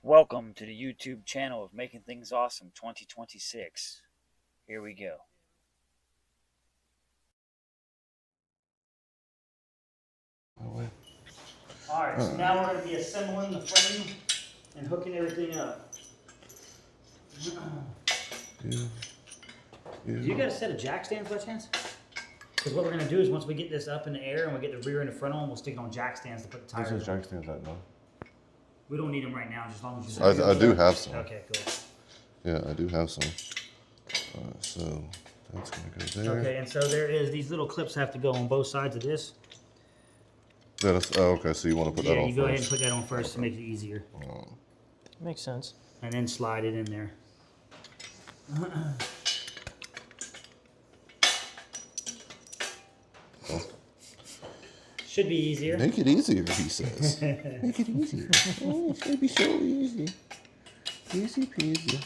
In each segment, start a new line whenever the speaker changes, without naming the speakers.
Welcome to the YouTube channel of Making Things Awesome 2026. Here we go. Alright, so now we're going to be assembling the frame and hooking everything up. Do you got a set of jack stands by chance? Because what we're going to do is once we get this up in the air and we get the rear and the front on, we'll stick it on jack stands to put the tires on.
Jack stands at now?
We don't need them right now, just as long as
you I do have some.
Okay, cool.
Yeah, I do have some. So that's going to go there.
Okay, and so there is, these little clips have to go on both sides of this.
Okay, so you want to put that on first?
Yeah, you go ahead and put that on first to make it easier.
Makes sense.
And then slide it in there. Should be easier.
Make it easier, he says. Make it easier. Oh, it's going to be so easy. Easy peasy.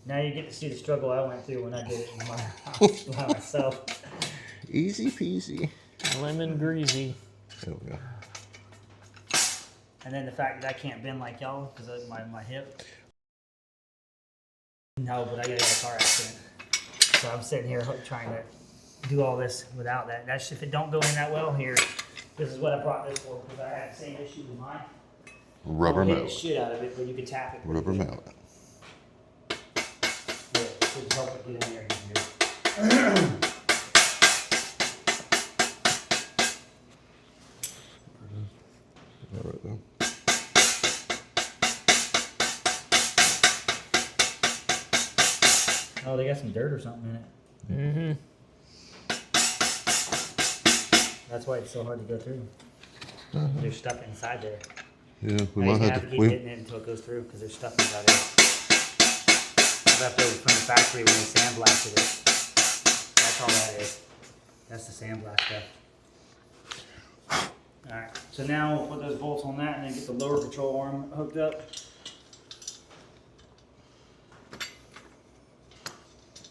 Now you get to see the struggle I went through when I did it in my house by myself.
Easy peasy.
Lemon greasy.
There we go.
And then the fact that I can't bend like y'all because of my hip. No, but I got a car accident. So I'm sitting here trying to do all this without that. That's if it don't go in that well here. This is what I brought this for because I had the same issue with mine.
Rubber mallet.
Hit the shit out of it, but you could tap it.
Rubber mallet.
Yeah, should help it get in there easier.
All right then.
Oh, they got some dirt or something in it.
Mm-hmm.
That's why it's so hard to go through. There's stuff inside there.
Yeah, we
I
might
have
have
to
to.
keep hitting it until it goes through because there's stuff inside there. Left over from the factory when they sandblasted it. That's all that is. That's the sandblast stuff. Alright, so now we'll put those bolts on that and then get the lower control arm hooked up.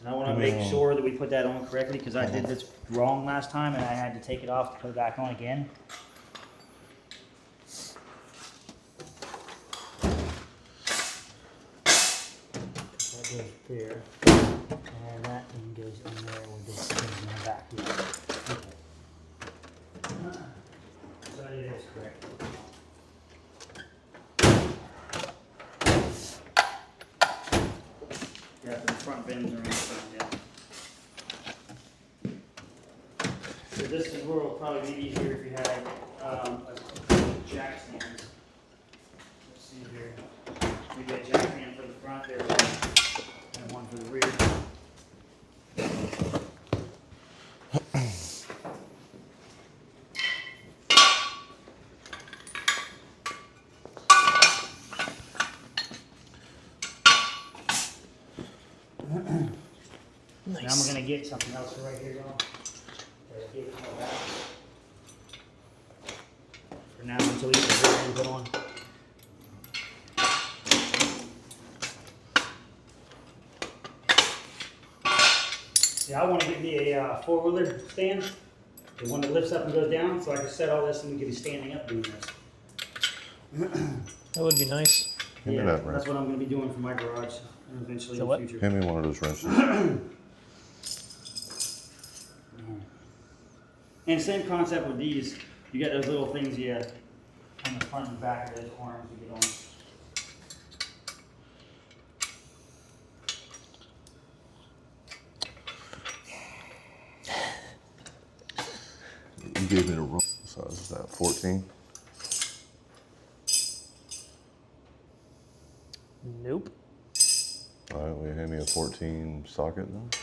And I want to make sure that we put that on correctly because I did this wrong last time and I had to take it off to put it back on again. That goes there. And that thing goes in there with this thing in the back here. Okay. So it is correct. Yeah, the front bends are on the front, yeah. So this is where it'll probably be easier if you had a jack stand. Let's see here. We got jack stand for the front there, and one for the rear.
Nice.
Now I'm going to get something else right here, y'all. For now, until we get the rear end put on. Yeah, I want to get me a four-wheeler stand, the one that lifts up and goes down, so I can set all this and we can be standing up doing this.
That would be nice.
Give me
Yeah,
that
that's
wrench.
what I'm going to be doing for my garage eventually
So
in
what?
the future.
Hand me one of those wrenches.
And same concept with these. You got those little things you on the front and back of those arms to get on.
You gave me the wrong size. Is that 14?
Nope.
All right, will you hand me a 14 socket then?
I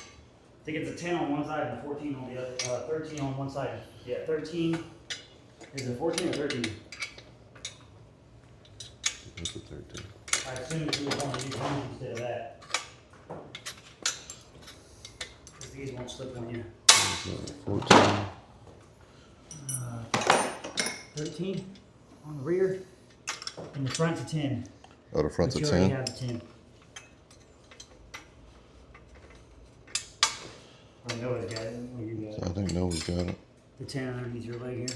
think it's a 10 on one side and 14 on the other, 13 on one side. Yeah, 13. Is it 14 or 13?
It's a 13.
I assume it's going to use one instead of that. Because these won't slip on you.
14.
13 on the rear. And the front's a 10.
Oh, the front's
But
a
you already
10?
have the 10. Or Noah's got it. Or you got
I
it.
think Noah's got it.
the 10 underneath your leg here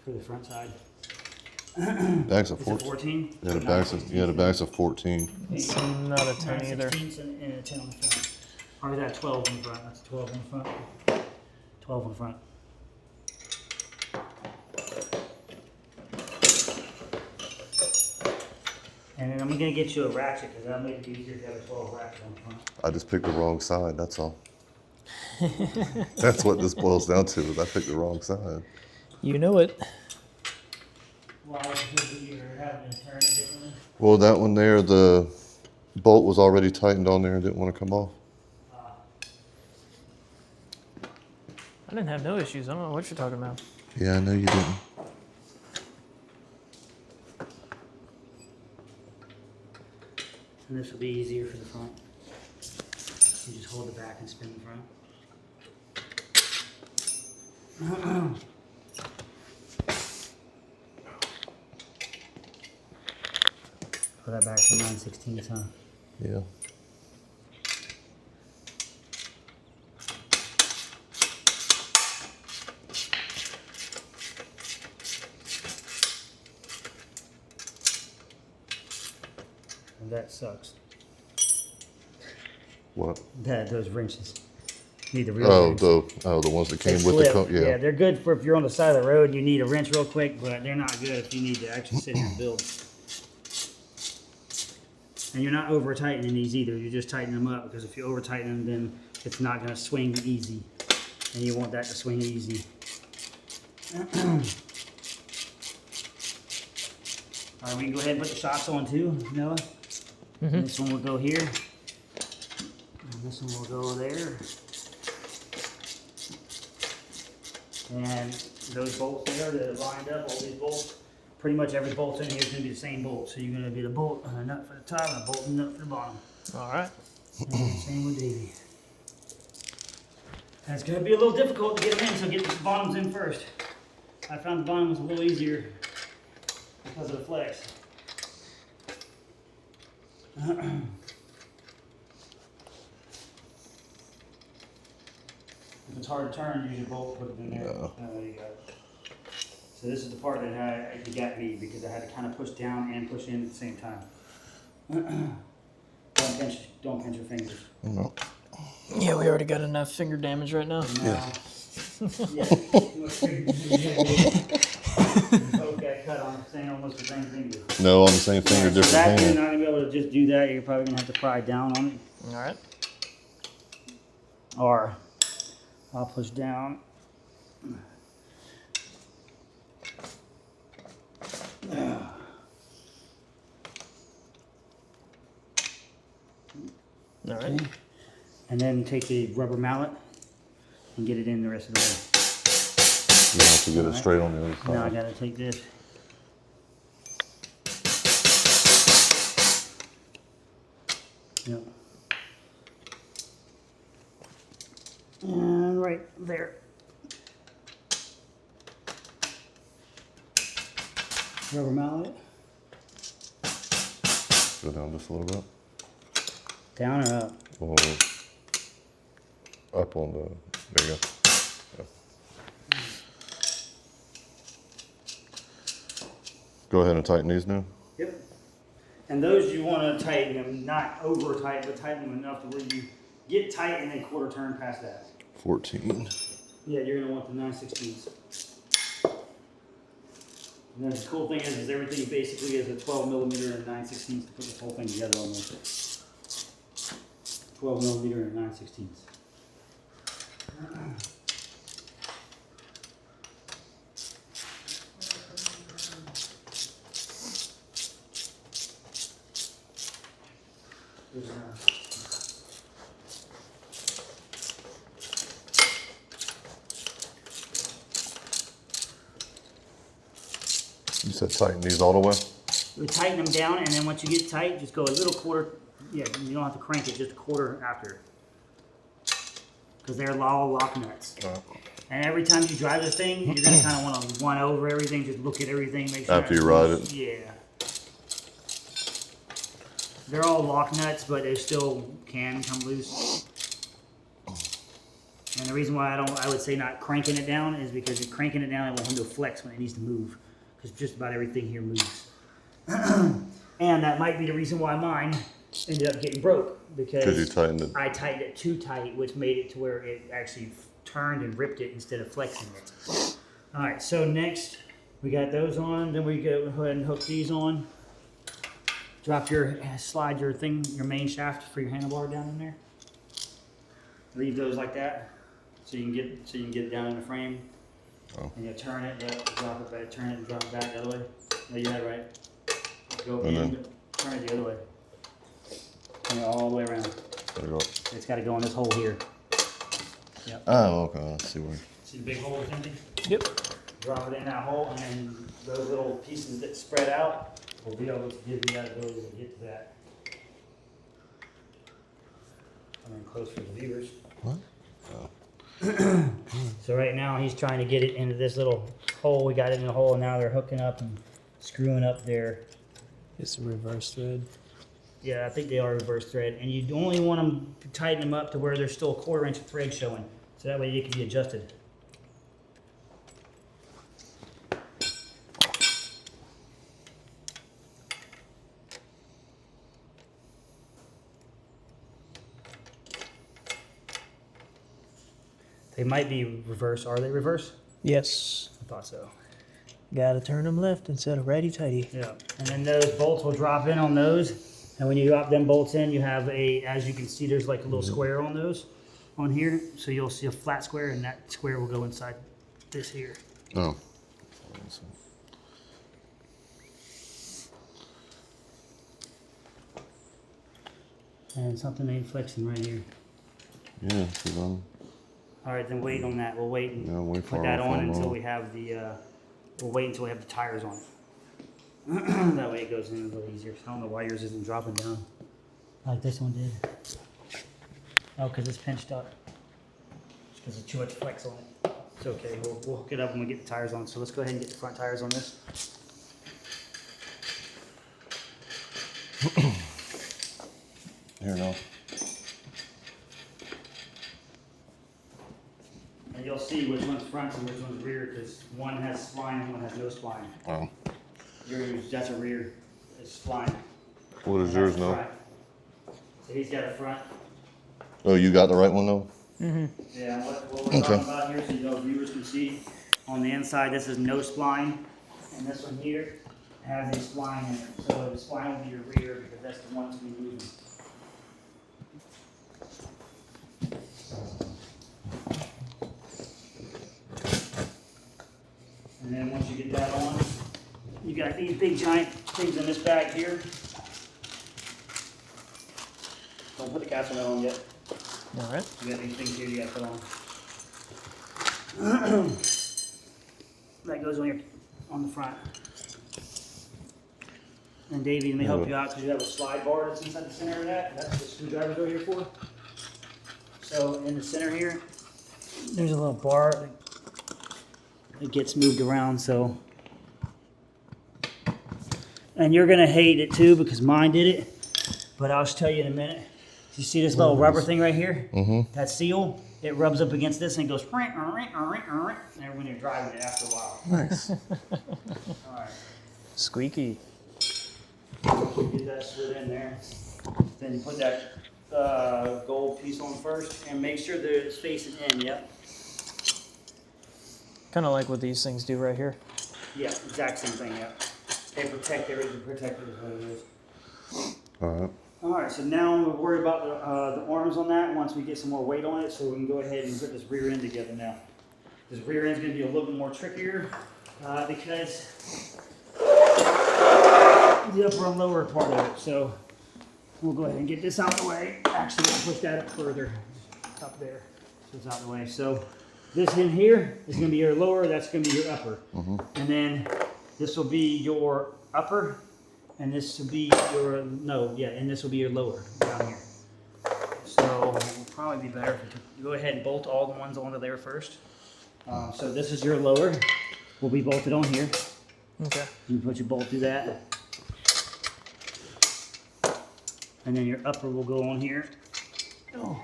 for the front side.
Back's a
It's a
14.
14?
Yeah, the back's a 14.
It's not a 10 either.
9/16 and a 10 on the front. Or is that 12 in the front? That's a 12 in the front. 12 in the front. And then I'm gonna get you a ratchet because that'll make it easier to have a 12 ratchet on the front.
I just picked the wrong side, that's all. That's what this boils down to, is I picked the wrong side.
You know it.
Why? Because you're having to turn it differently?
Well, that one there, the bolt was already tightened on there and didn't want to come off.
I didn't have no issues. I don't know what you're talking about.
Yeah, I know you didn't.
And this will be easier for the front. You just hold the back and spin the front. Put that back to 9/16, huh?
Yeah.
And that sucks.
What?
Those wrenches. Need the real
Oh,
wrench.
the ones that
They
came with the
slip.
yeah.
They're good for if you're on the side of the road and you need a wrench real quick, but they're not good if you need to actually sit here and build. And you're not over tightening these either. You're just tightening them up because if you over tighten them, then it's not going to swing easy. And you want that to swing easy. All right, we can go ahead and put the shocks on too, Noah.
Mm-hmm.
This one will go here. And this one will go there. And those bolts there that are lined up, all these bolts, pretty much every bolt in here is going to be the same bolt. So you're going to be the bolt and a nut for the top and a bolt and a nut for the bottom.
All right.
And same with Davey. And it's going to be a little difficult to get them in, so get the bottoms in first. I found the bottom was a little easier because of the flex. If it's hard to turn, use your bolt, put it in there.
Yeah.
There you go. So this is the part that you got me because I had to kind of push down and push in at the same time. Don't pinch your fingers.
No.
Yeah, we already got enough finger damage right now.
Yeah.
Yeah. Both got cut on almost the same finger.
No, on the same finger,
So
different
that, you're
hand.
not gonna be able to just do that. You're probably gonna have to pry down on it,
All right.
or I'll push down.
All right.
And then take the rubber mallet and get it in the rest of the way.
You have to get it straight on the other
Now I
side.
gotta take this. Yep. And right there. Rubber mallet.
Go down just a little bit.
Down or up?
Well, up on the, there you go. Yeah. Go ahead and tighten these now.
Yep. And those you want to tighten them, not over tight, but tighten them enough to where you get tight and then quarter turn past that.
14.
Yeah, you're gonna want the 9/16. And then the cool thing is everything basically is a 12 millimeter and 9/16 to put this whole thing together almost. 12 millimeter and 9/16.
You said tighten these all the way?
We tighten them down, and then once you get tight, just go a little quarter. Yeah, you don't have to crank it, just a quarter after. Because they're all lock nuts. And every time you drive this thing, you're going to kind of want to one over everything, just look at everything, make sure.
After you ride it?
Yeah. They're all lock nuts, but they still can come loose. And the reason why I would say not cranking it down is because you're cranking it down, it won't have no flex when it needs to move. Because just about everything here moves. And that might be the reason why mine ended up getting broke. Because
you tightened it.
I tightened it too tight, which made it to where it actually turned and ripped it instead of flexing it. All right, so next we got those on. Then we go ahead and hook these on. Slide your main shaft for your handlebar down in there. Leave those like that, so you can get it down in the frame.
Oh.
And you turn it, drop it back, turn it and drop it back the other way. No, you had it right. Go
And
in,
then?
turn it the other way. Turn it all the way around.
There you go.
It's got to go in this hole here. Yep.
Oh, okay. Let's see where.
See the big hole that's empty?
Yep.
Drop it in that hole, and then those little pieces that spread out will be able to give you that ability to get to that. I'm in close for the viewers.
What? Oh.
So right now he's trying to get it into this little hole. We got it in the hole, and now they're hooking up and screwing up there.
It's a reverse thread.
Yeah, I think they are reverse thread, and you only want them to tighten them up to where there's still a 1/4 inch of thread showing, so that way it can be adjusted. They might be reverse. Are they reverse?
Yes.
I thought so.
Gotta turn them left instead of righty-tighty.
Yeah. And then those bolts will drop in on those. And when you drop them bolts in, you have as you can see, there's like a little square on those, on here. So you'll see a flat square, and that square will go inside this here.
Oh.
And something ain't flexing right here.
Yeah. See them.
All right, then wait on that. We'll wait and
Yeah, wait for
put that
it to
on
fall
until
off.
we have the. We'll wait until we have the tires on it. That way it goes in a little easier. I don't know why yours isn't dropping down like this one did. Oh, because it's pinched up. It's because there's too much flex on it. It's okay. We'll hook it up when we get the tires on. So let's go ahead and get the front tires on this.
Here now.
And you'll see which one's front and which one's rear, because one has spline and one has no spline.
Oh.
That's a rear. It's spline.
What is yours now?
So he's got a front.
Oh, you got the right one though.
Yeah, what we're talking about here, so you know, viewers can see, on the inside, this is no spline, and this one here has a spline in it. So the spline will be your rear, because that's the one to be moving. And then once you get that on, you got these big giant things in this bag here. Don't put the castle nut on yet.
All right.
You got these things here you gotta put on. That goes on the front. And Davey, let me help you out, because you have a slide bar that's inside the center of that. That's what the screwdrivers are here for. So in the center here, there's a little bar that gets moved around, so. And you're gonna hate it too, because mine did it, but I'll just tell you in a minute. You see this little rubber thing right here?
Mm-hmm.
That seal, it rubs up against this and it goes, and when you're driving it after a while.
Nice.
All right,
Squeaky.
get that slid in there. Then you put that gold piece on first and make sure that it's facing in, yep.
Kind of like what these things do right here.
Yeah, exact same thing, yep. They protect everything, protected is what it is.
All right.
All right, so now we'll worry about the arms on that once we get some more weight on it, so we can go ahead and put this rear end together now. This rear end is going to be a little bit more trickier because the upper and lower part of it. So we'll go ahead and get this out of the way. Actually, we'll push that up further, up there, so it's out of the way. So this in here is going to be your lower, that's going to be your upper.
Mm-hmm.
And then this will be your upper. And this will be your, and this will be your lower down here. So it will probably be better if you go ahead and bolt all the ones onto there first. So this is your lower, will be bolted on here.
Okay.
You put your bolt through that. And then your upper will go on here. Oh.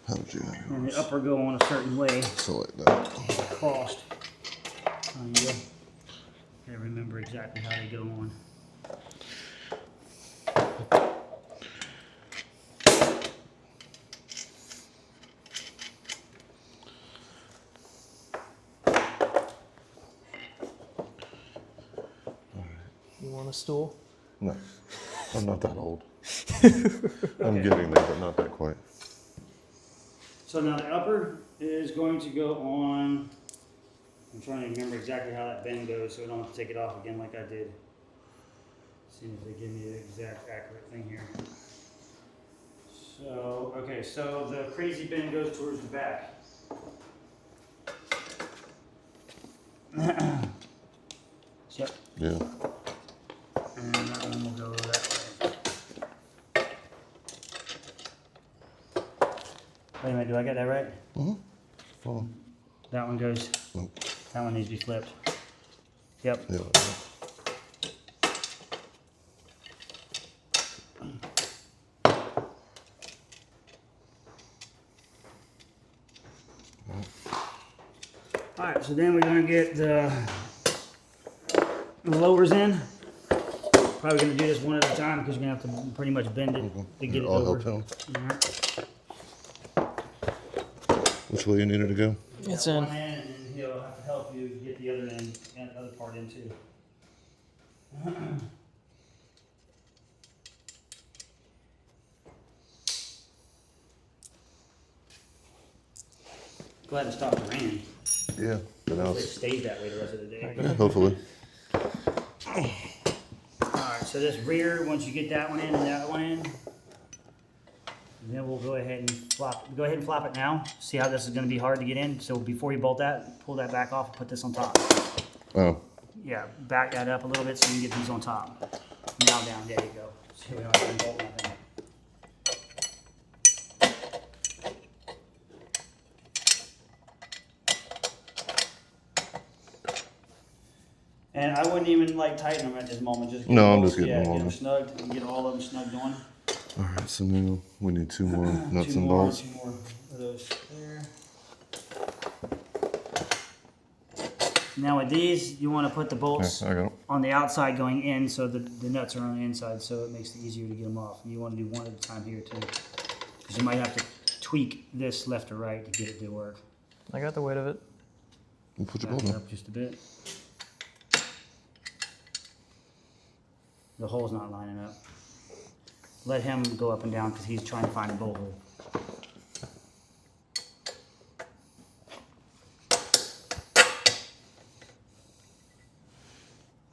How would you have
And the
yours?
upper go on a certain way,
So like that.
crossed. You gotta remember exactly how they go on.
You want a stool?
No, I'm not that old. I'm getting there, but not that quite.
So now the upper is going to go on, I'm trying to remember exactly how that bend goes so I don't have to take it off again like I did. See if they give me the exact accurate thing here. So, okay, so the crazy bend goes towards the back. Yep,
Yeah.
and that one will go that way. Wait a minute, do I get that right?
Oh,
That one goes,
oh,
that one needs to be flipped. Yep.
yeah.
Alright, so then we're gonna get the lowers in. Probably gonna do this one at a time because you're gonna have to pretty much bend it to get it
I'll
over.
help him.
Alright.
Which way you need it to go?
It's
Got
in.
one end, and then he'll have to help you get the other end and the other part in too. Glad to stop the rain.
Yeah, but now
It
it's,
stays that way the rest of the day.
yeah, hopefully.
Alright, so this rear, once you get that one in and that one in, then we'll go ahead and flop it now. See how this is gonna be hard to get in? So before you bolt that, pull that back off and put this on top.
Oh,
Yeah, back that up a little bit so you can get these on top. Now down, there you go. See, we don't have to bolt nothing. And I wouldn't even like tighten them at this moment. Just get
No,
them
I'm
all-
just getting them
get
on
them
there.
snugged and get all of them snugged on.
all right. So now we need two more nuts
Two
and
more
bolts.
of those there. Now with these, you want to put the bolts
Yeah, I got it.
on the outside going in, so the nuts are on the inside, so it makes it easier to get them off. And you want to do one at a time here too, because you might have to tweak this left or right to get it to work.
I got the weight of it.
You put your
Back
bolt
it
in.
up just a bit. The hole's not lining up. Let him go up and down because he's trying to find a bolt hole.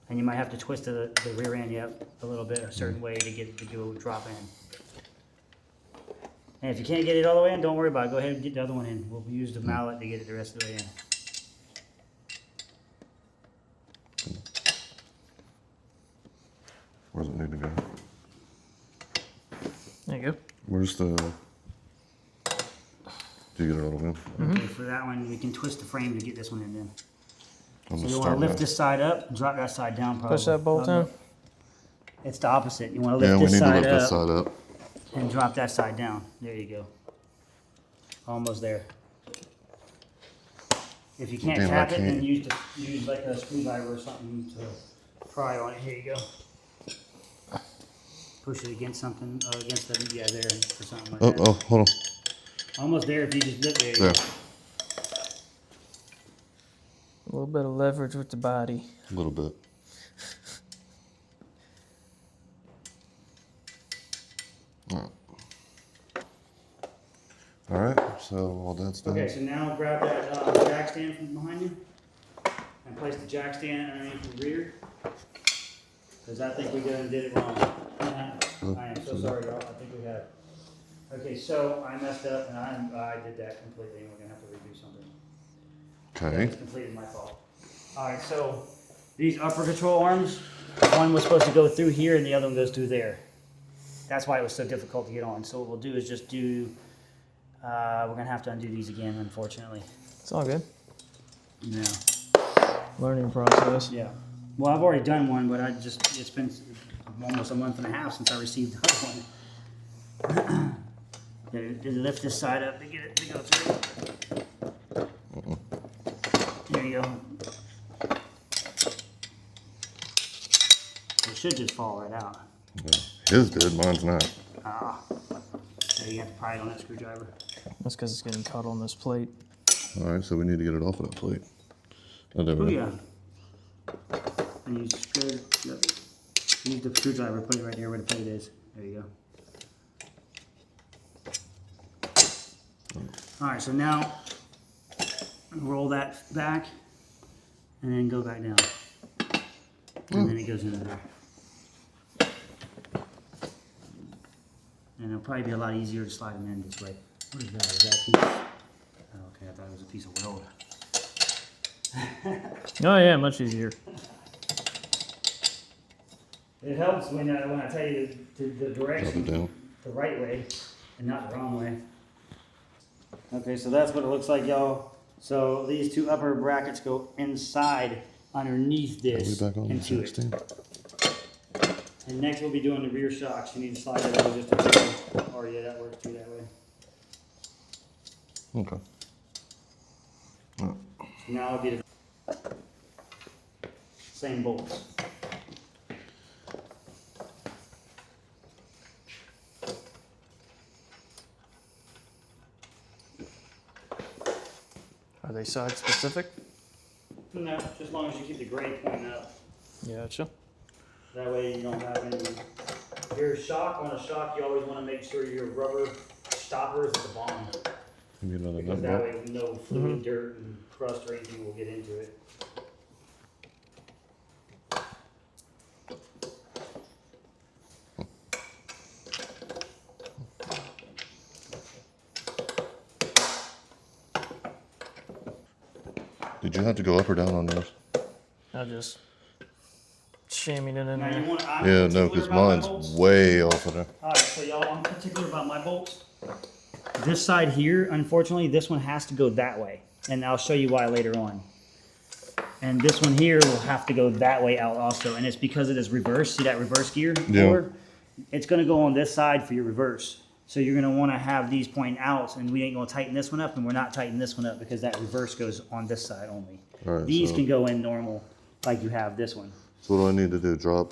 And you might have to twist the rear end, yep, a little bit, a certain way to get it to go drop in. And if you can't get it all the way in, don't worry about it. Go ahead and get the other one in. We'll use the mallet to get it the rest of the way in.
Where does it need to go?
There you go.
Where's the? Do you get it all in?
Okay, for that one, we can twist the frame to get this one in then.
I'm
So
gonna
you want
start
to lift
with.
this side up, and drop that side down probably.
Push that bolt in.
It's the opposite. You want to
Yeah,
lift
we
this
need to
side
lift
up
this side up.
and drop that side down. There you go. Almost there. If you can't
Damn, I
tap it, then
can't.
use like a screwdriver or something to pry on it. Here you go. Push it against something, against the, yeah, there, or something like
Oh,
that.
oh, hold on.
Almost there if you just lift there. You
There,
go.
A little bit of leverage with the body.
a little bit. All right, so all that's done.
Okay, so now grab that jack stand from behind you and place the jack stand underneath the rear. Because I think we did it wrong. I am so sorry, y'all. I think we have. Okay, so I messed up and I did that completely and we're going to have to redo something.
Okay.
That's completely my fault. Alright, so these upper control arms, one was supposed to go through here and the other one goes through there. That's why it was so difficult to get on. So what we'll do is just do, we're going to have to undo these again, unfortunately.
It's all good.
Yeah.
Learning process.
Yeah. Well, I've already done one, but it's been almost a month and a half since I received the other one. Did it lift this side up to get it to go through? There you go. It should just fall right out.
Yeah. His did, mine's not.
Ah. There you have to pry it on that screwdriver.
That's because it's getting caught on this plate.
Alright, so we need to get it off of that plate. Oh, there
Oh
we go.
yeah. And you screw, yep. Use the screwdriver, put it right there where the plate is. There you go. Alright, so now roll that back and then go back down. And then it goes into there. And it'll probably be a lot easier to slide them in this way. What is that? Is that a piece? Oh, okay, I thought it was a piece of weld.
Oh yeah, much easier.
It helps when I tell you the
Up and
direction,
down.
the right way, and not the wrong way. Okay, so that's what it looks like, y'all. So these two upper brackets go inside, underneath
Are we
this,
back on the
into it.
16?
And next we'll be doing the rear shocks. You need to slide that over just a bit. Oh yeah, that works too that way.
Okay.
So now it'll be the same bolts.
Are they side specific?
No, just as long as you keep the grade pointing up.
Gotcha.
That way you don't have any. Your shock, on a shock, you always want to make sure your rubber stopper is at the bottom.
Give me another
Because
nut
that
bolt.
way no fluid, dirt, and crust or anything will get into it.
Did you have to go up or down on those?
I'll just shamming it in
Now you
there.
want, I'm
Yeah, no,
particular
because
about my
mine's
bolts.
way off of there.
Alright, so y'all, I'm particular about my bolts. This side here, unfortunately, this one has to go that way. And I'll show you why later on. And this one here will have to go that way out also. And it's because it is reverse. See that reverse gear?
Yeah.
Forward? It's going to go on this side for your reverse. So you're going to want to have these pointing out. And we ain't going to tighten this one up. And we're not tightening this one up because that reverse goes on this side only.
Alright,
These
so-
can go in normal like you have this one.
So what do I need to do? Drop?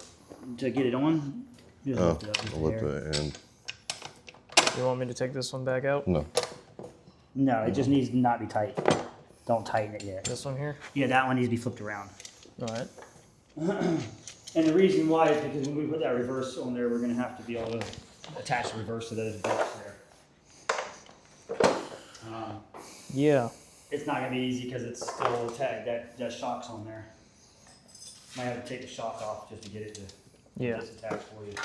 To get it on, just
Oh,
lift it up with
I'll
the
lift
hair.
the end.
You want me to take this one back out?
No.
No, it just needs to not be tight. Don't tighten it yet.
This one here?
Yeah, that one needs to be flipped around.
Alright.
And the reason why is because when we put that reverse on there, we're gonna have to be able to attach the reverse to those bolts there.
Yeah.
It's not gonna be easy because it's still tagged, that shock's on there. Might have to take the shock off just to get it to
Yeah.
disattach for you.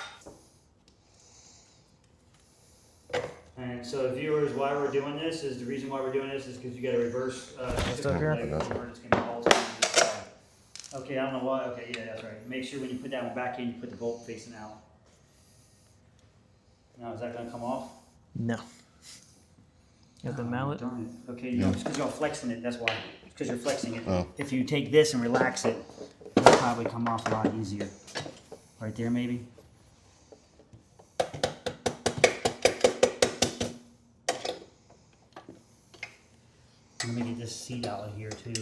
And so viewers, why we're doing this is, the reason why we're doing this is because you got a reverse,
Stuck here?
leg forward, it's gonna be all to this side. Okay, I don't know why, okay, yeah, that's right. Make sure when you put that one back in, you put the bolt facing out. Now, is that gonna come off?
No. You have the mallet?
Darn it. Okay, no, it's because you're flexing it, that's why. It's because you're flexing it.
Oh.
If you take this and relax it, it'll probably come off a lot easier. Right there, maybe? Let me get this seat out of here too.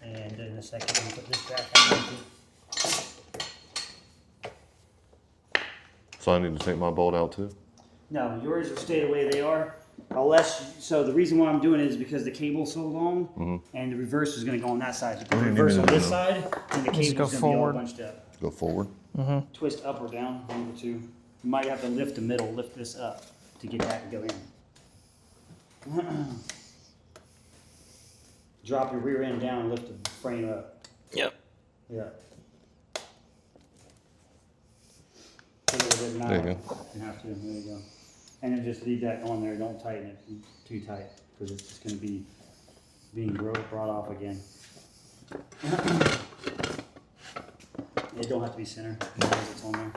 And in a second, I'm gonna put this back on.
So I need to take my bolt out too?
No, yours will stay the way they are. Unless, so the reason why I'm doing it is because the cable's so long, and the reverse is gonna go on that side. You put the
do you
reverse
mean
on
to
this
do?
side, and the
Just go
cable's gonna be all
forward.
bunched up.
Go forward?
Twist up or down, one of the two. You might have to lift the middle, lift this up to get that to go in. Drop your rear end down, lift the frame up.
Yep.
Yeah. Put a little bit now.
There you go.
You have to, there you go. And then just leave that on there, don't tighten it too tight, because it's just gonna be being brought off again. It don't have to be center, as long as it's on there.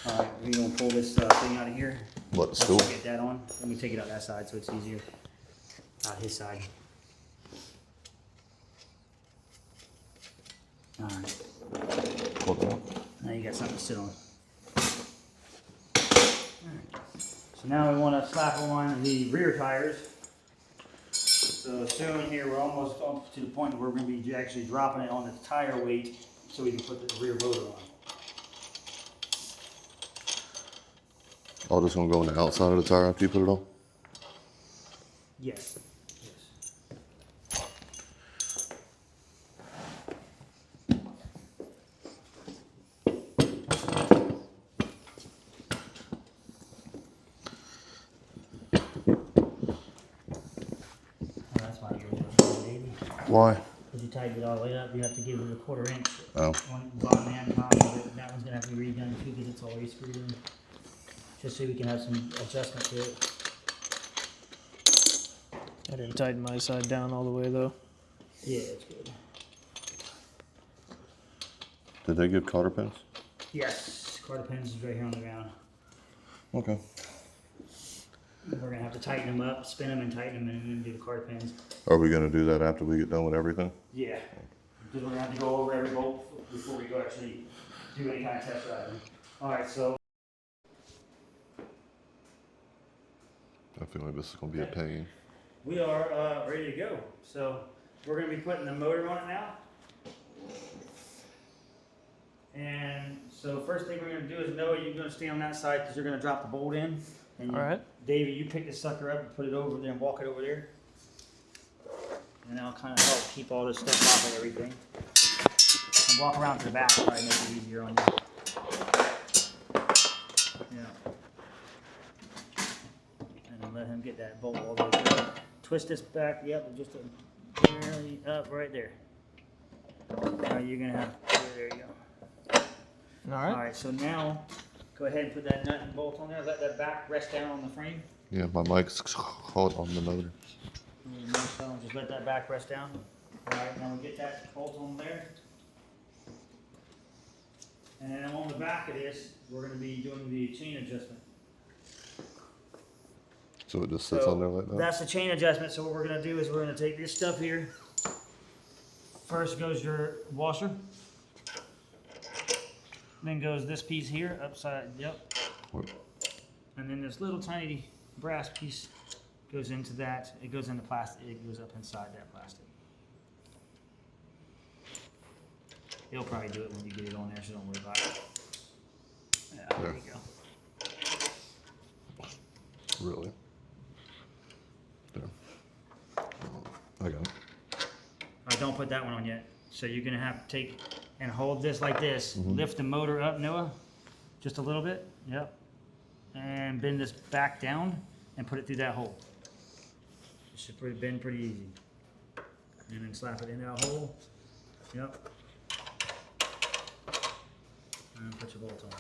Alright, we're gonna pull this thing out of here.
What, the
Let's
stool?
get that on. Let me take it out that side so it's easier. Out his side. Alright,
Hold on.
now you got something to sit on. Alright. So now we want to slap on the rear tires. So soon here, we're almost up to the point where we're going to be actually dropping it on the tire weight so we can put the rear loader on.
All this gonna go on the outside of the tire after you put it on?
Yes. That's why
Why?
because you tighten it all the way up, you have to give it a 1/4 inch.
Oh.
On the bottom and top of it. That one's gonna have to be redone too because it's already screwed in. Just so we can have some adjustment to it.
I didn't tighten my side down all the way though.
Yeah, it's good.
Did they give cotter pins?
Yes, quarter pins is right here on the ground.
Okay.
We're gonna have to tighten them up, spin them and tighten them and then do the quarter pins.
Are we gonna do that after we get done with everything?
Yeah, because we're gonna have to go over every bolt before we go actually do any kind of test driving. Alright, so
I feel like this is gonna be a pain.
we are ready to go. So we're gonna be putting the motor on it now. And so first thing we're gonna do is Noah, you're gonna stay on that side because you're gonna drop the bolt in. And
All right.
Davey, you pick the sucker up and put it over there and walk it over there. And that'll kind of help keep all this stuff off of everything. And walk around to the back, probably make it easier on you. Yeah. And then let him get that bolt all the way through. Twist this back, yep, just barely up right there. Now you're gonna have, there you go.
All right.
Alright, so now, go ahead and put that nut and bolt on there, let that back rest down on the frame.
Yeah, my mic's caught on the motor.
Just let that back rest down. Alright, now we'll get that bolt on there. And then on the back of this, we're gonna be doing the chain adjustment.
So it just sits on there like that?
That's the chain adjustment, so what we're gonna do is we're gonna take this stuff here. First goes your washer. Then goes this piece here, upside, yep.
What?
And then this little tiny brass piece goes into that. It goes into plastic. It goes up inside that plastic. He'll probably do it when you get it on there, so don't worry about it. Yeah, there you go.
Really? There. I got it.
Alright, don't put that one on yet. So you're gonna have to take and hold this like this. Lift the motor up, Noah, just a little bit. Yep. And bend this back down and put it through that hole. It should bend pretty easy. And then slap it in that hole. Yep. And put your bolt on.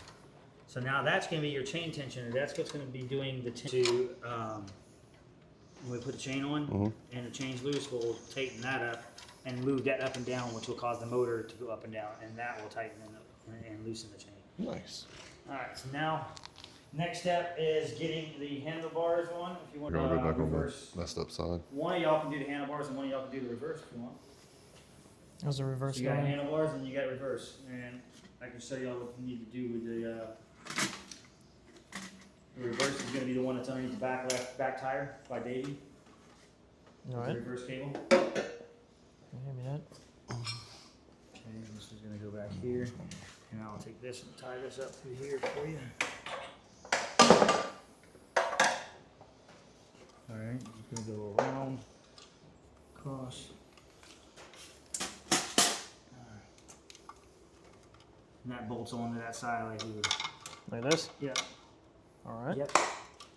So now that's going to be your chain tensioner. That's what's going to be doing the when we put the chain on and the chain's loose, we'll tighten that up and move that up and down, which will cause the motor to go up and down, and that will tighten and loosen the chain.
Nice.
All right, so now next step is getting the handlebars on. If you want
You're
to
gonna go back on
reverse,
the messed up side.
one of y'all can do the handlebars and one of y'all can do the reverse if you want.
How's the reverse
So you got
going?
handlebars and you got reverse, and I can show y'all what you need to do with the reverse is going to be the one that's underneath the back tire by Davey.
All
The
right.
reverse cable.
Can you hand me that?
Okay, this is going to go back here, and I'll take this and tie this up through here for you. All right, it's going to go around, across. And that bolts onto that side like we would.
Like this?
Yeah.
All right.
Yep.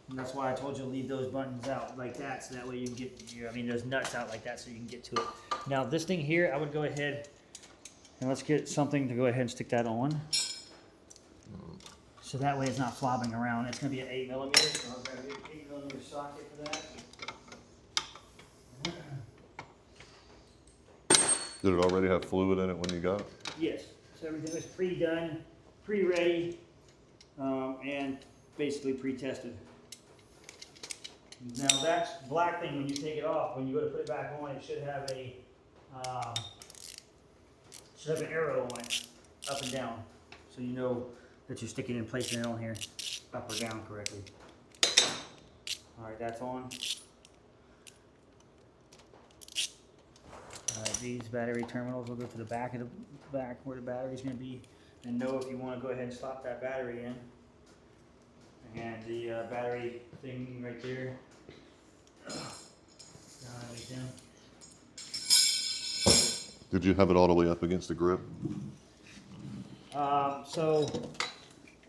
And that's why I told you to leave those buttons out like that, so that way you can get your, those nuts out like that so you can get to it. Now this thing here, I would go ahead and let's get something to go ahead and stick that on. So that way it's not flopping around. It's going to be an 8mm, so I'll grab your 8mm socket for that.
Did it already have fluid in it when you got it?
Yes. So everything was pre-done, pre-ready, and basically pre-tested. Now that black thing, when you take it off, when you go to put it back on, it should have an arrow on it, up and down, so you know that you're sticking and placing it on here, up or down correctly. Alright, that's on. Alright, these battery terminals will go to the back of the back where the battery's gonna be. And know if you wanna go ahead and slot that battery in. And the battery thing right there. Right down.
Did you have it all the way up against the grip?
So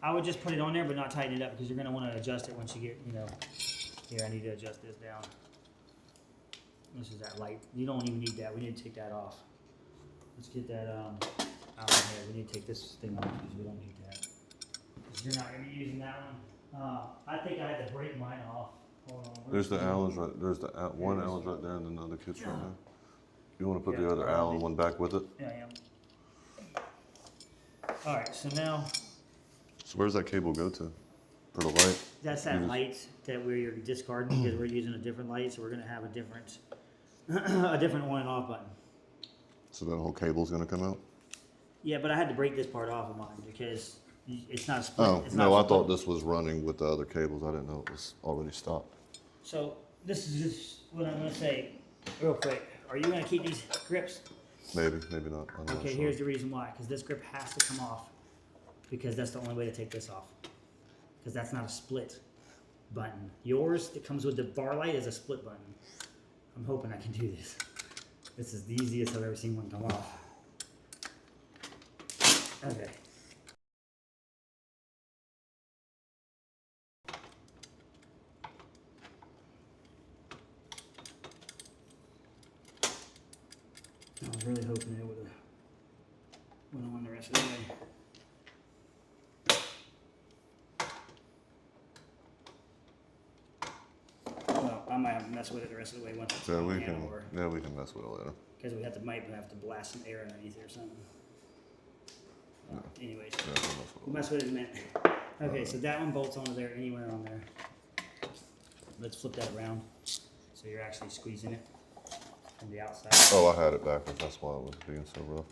I would just put it on there, but not tighten it up because you're gonna want to adjust it once you get, you know. Here, I need to adjust this down. This is that light. You don't even need that. We need to take that off. Let's get that out of here. We need to take this thing off because we don't need that. Because you're not gonna be using that one. I think I had to break mine off. Hold on.
There's the Allen's right. There's the one Allen's right there, and then the other kit's right there. You want to put the other Allen one back with it?
Yeah, I am. All right, so now.
So where's that cable go to? For the light?
That's that light that we're discarding because we're using a different light, so we're gonna have a different, a different on and off button.
So that whole cable's gonna come out?
Yeah, but I had to break this part off of mine because it's not a split.
Oh,
it's
no,
not
I
split.
thought this was running with the other cables. I didn't know it was already stopped.
So this is just what I'm gonna say real quick. Are you gonna keep these grips?
Maybe, maybe not. I'm not
Okay,
sure.
here's the reason why. Because this grip has to come off because that's the only way to take this off. Because that's not a split button. Yours that comes with the bar light is a split button. I'm hoping I can do this. This is the easiest I've ever seen one come off. Okay. I was really hoping it would have went on the rest of the way. Well, I might have to mess with it the rest of the way once it's
Yeah,
on
we
the
can.
handle,
Yeah, we can mess with it later.
because we might have to blast some air underneath it or something. Anyways,
Yeah, we can mess with
we'll mess with it in a minute. Okay, so that one bolts onto there, anywhere on there. Let's flip that around, so you're actually squeezing it from the outside.
Oh, I had it backwards. That's why it was being so rough.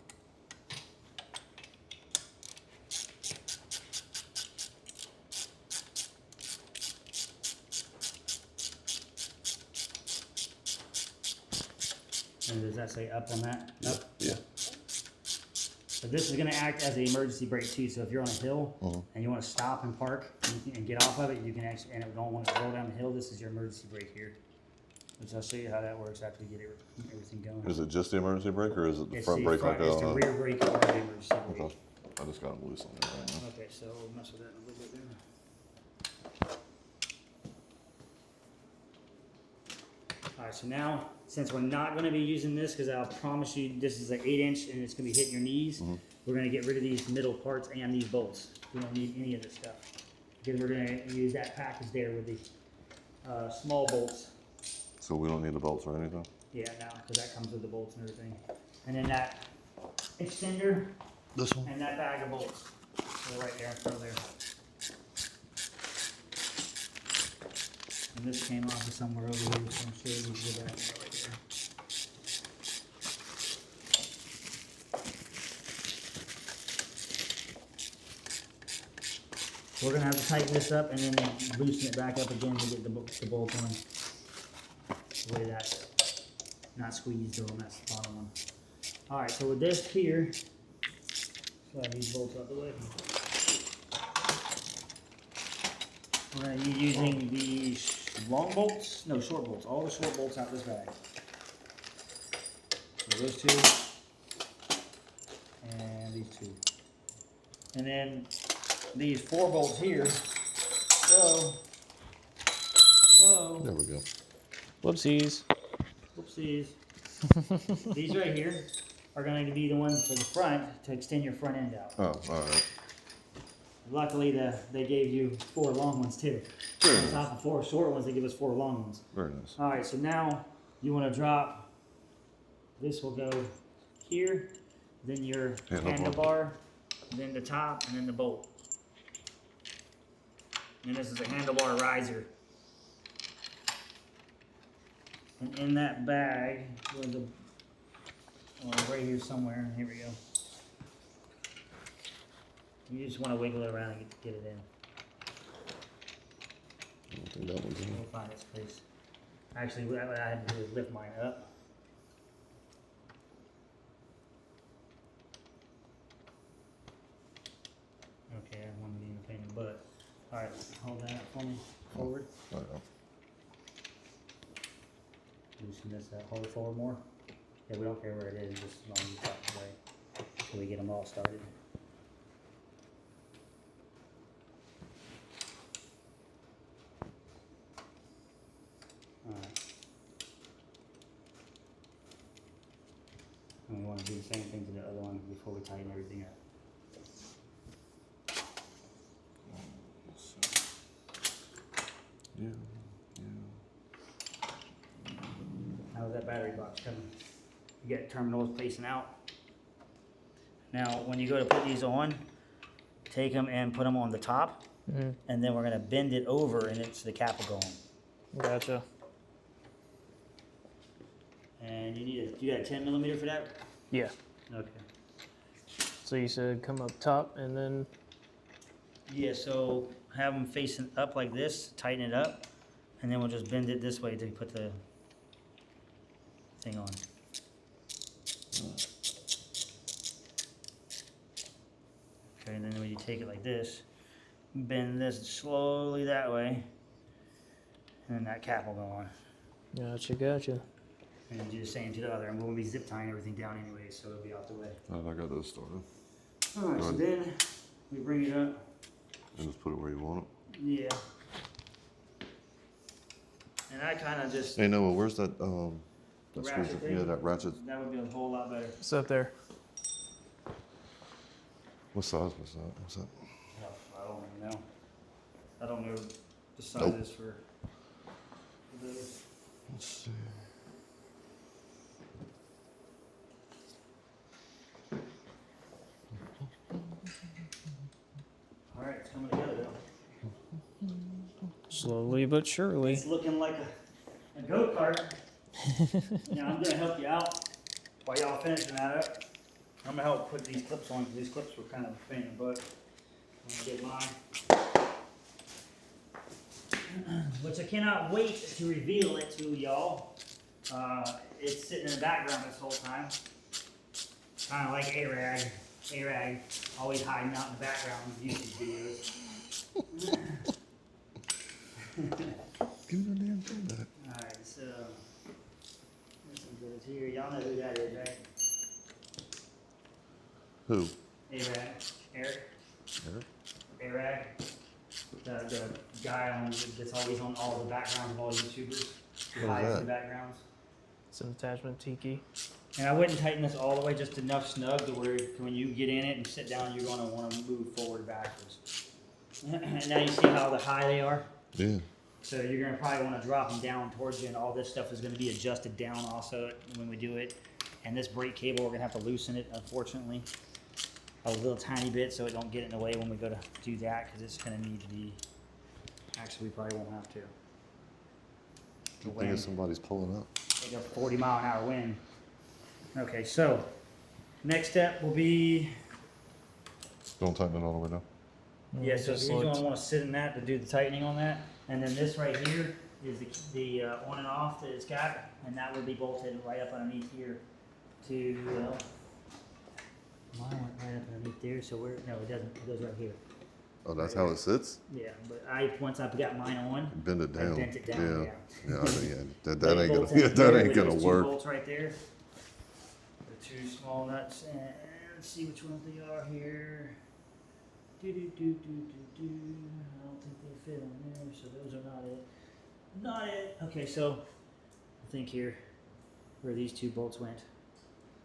And does that say up on that? Up?
Yeah.
So this is gonna act as an emergency brake too, so if you're on a hill and you wanna stop and park and get off of it, you can actually, and it don't want to roll down the hill, this is your emergency brake here. Which I'll show you how that works after we get everything going.
Is it just the emergency brake, or is it the
It's
front brake like
it's the
that?
rear brake or the emergency brake.
Okay. I just got them loose on there right now.
Okay, so we'll mess with that in a little bit there. Alright, so now, since we're not gonna be using this, because I'll promise you this is an 8-inch and it's gonna be hitting your knees, we're gonna get rid of these middle parts and these bolts. We don't need any of this stuff. Because we're gonna use that package there with the small bolts.
So we don't need the bolts or anything?
Yeah, no, because that comes with the bolts and everything. And then that extender
This one?
and that bag of bolts. They're right there in front of there. And this came off of somewhere over here, so I'm sure you did that right there. We're gonna have to tighten this up and then loosen it back up again to get the bolt on. The way that's not squeezed on, that's the bottom one. Alright, so with this here, slide these bolts out the way. We're going to be using these long bolts, no, short bolts, all the short bolts out this bag. So those two, and these two. And then these 4 bolts here, so,
There we go.
Whoopsies.
whoopsies. These right here are going to be the ones for the front to extend your front end out.
Oh, alright.
Luckily, they gave you 4 long ones too. On top of 4 short ones, they give us 4 long ones.
Very nice.
All right, so now you want to drop. This will go here, then your handlebar, then the top, and then the bolt. And this is a handlebar riser. And in that bag was right here somewhere. Here we go. You just want to wiggle it around and get it
don't think that one's in.
We'll find its place. Actually, what I had to do is lift mine up. Okay, I want to be in the pain in the butt. Alright, hold that for me. Forward.
I don't know.
Loosen this up. Hold it forward more. Yeah, we don't care where it is, just as long as it's out the way. Until we get them all started. Alright. And we want to do the same thing to the other one before we tighten everything up.
Yeah.
How's that battery box coming? You got terminals facing out. Now, when you go to put these on, take them and put them on the top, and then we're gonna bend it over, and it's the cap will go on.
Gotcha.
And you got a 10 millimeter for that?
Yeah.
Okay.
So you said come up top and then.
Yeah, so have them facing up like this, tighten it up, and then we'll just bend it this way to put the thing on. Okay, and then when you take it like this, bend this slowly that way, and then that cap will go on.
Gotcha.
And then do the same to the other, and we'll be zip tying everything down anyway, so it'll be out the way.
I got those started.
Alright, so then we bring it up.
And just put it where you want it.
Yeah. And I kind of just,
Hey Noah, where's that
ratchet
screws?
thing?
Yeah, that ratchet.
that would be a whole lot better.
It's up there.
What size was that? What's that?
I don't even know. I don't know the
Nope.
sizes for those.
Let's see.
Alright, it's coming together though.
Slowly but surely.
It's looking like a go-kart. Now I'm gonna help you out while y'all finishing that up. I'm gonna help put these clips on, because these clips were kind of a pain in the butt. I'm gonna get mine. Which I cannot wait to reveal it to y'all. It's sitting in the background this whole time. Kind of like A-Rag. A-Rag always hiding out in the background of YouTube videos.
Give me the damn thing back.
Alright, so this one goes here. Y'all know who that is, right?
Who?
A-Rag. Eric.
Eric?
A-Rag. The guy on that's always on all the backgrounds of all YouTubers. Who
What is
hides
that?
the backgrounds.
It's an attachment tiki.
And I wouldn't tighten this all the way, just enough snug to where when you get in it and sit down, you're going to want to move forward and backwards. And now you see how high they are?
Yeah.
So you're going to probably want to drop them down towards you, and all this stuff is going to be adjusted down also when we do it. And this brake cable, we're going to have to loosen it, unfortunately, a little tiny bit so it don't get in the way when we go to do that, because it's going to need to be, actually we probably won't have to. The
You think
wind.
if somebody's pulling up?
Like a 40-mile-an-hour wind. Okay, so next step will be,
Don't tighten it all the way down.
yeah, so
Just
you're going
looked.
to want to sit in that to do the tightening on that. And then this right here is the on and off that it's got, and that would be bolted right up underneath here to, well, mine went right up underneath there, so no, it doesn't, it goes right here.
Oh, that's how it sits?
Yeah, but once I got mine on,
Bend it
I
down.
bent it down,
Yeah. Yeah, That
But it
ain't
bolts
gonna.
in
Yeah, that
here
ain't
with
gonna
those two
work.
bolts right there. The two small nuts, and let's see which ones they are here. I don't think they fit on there, so those are not it. Not it. Okay, so I think here where these two bolts went,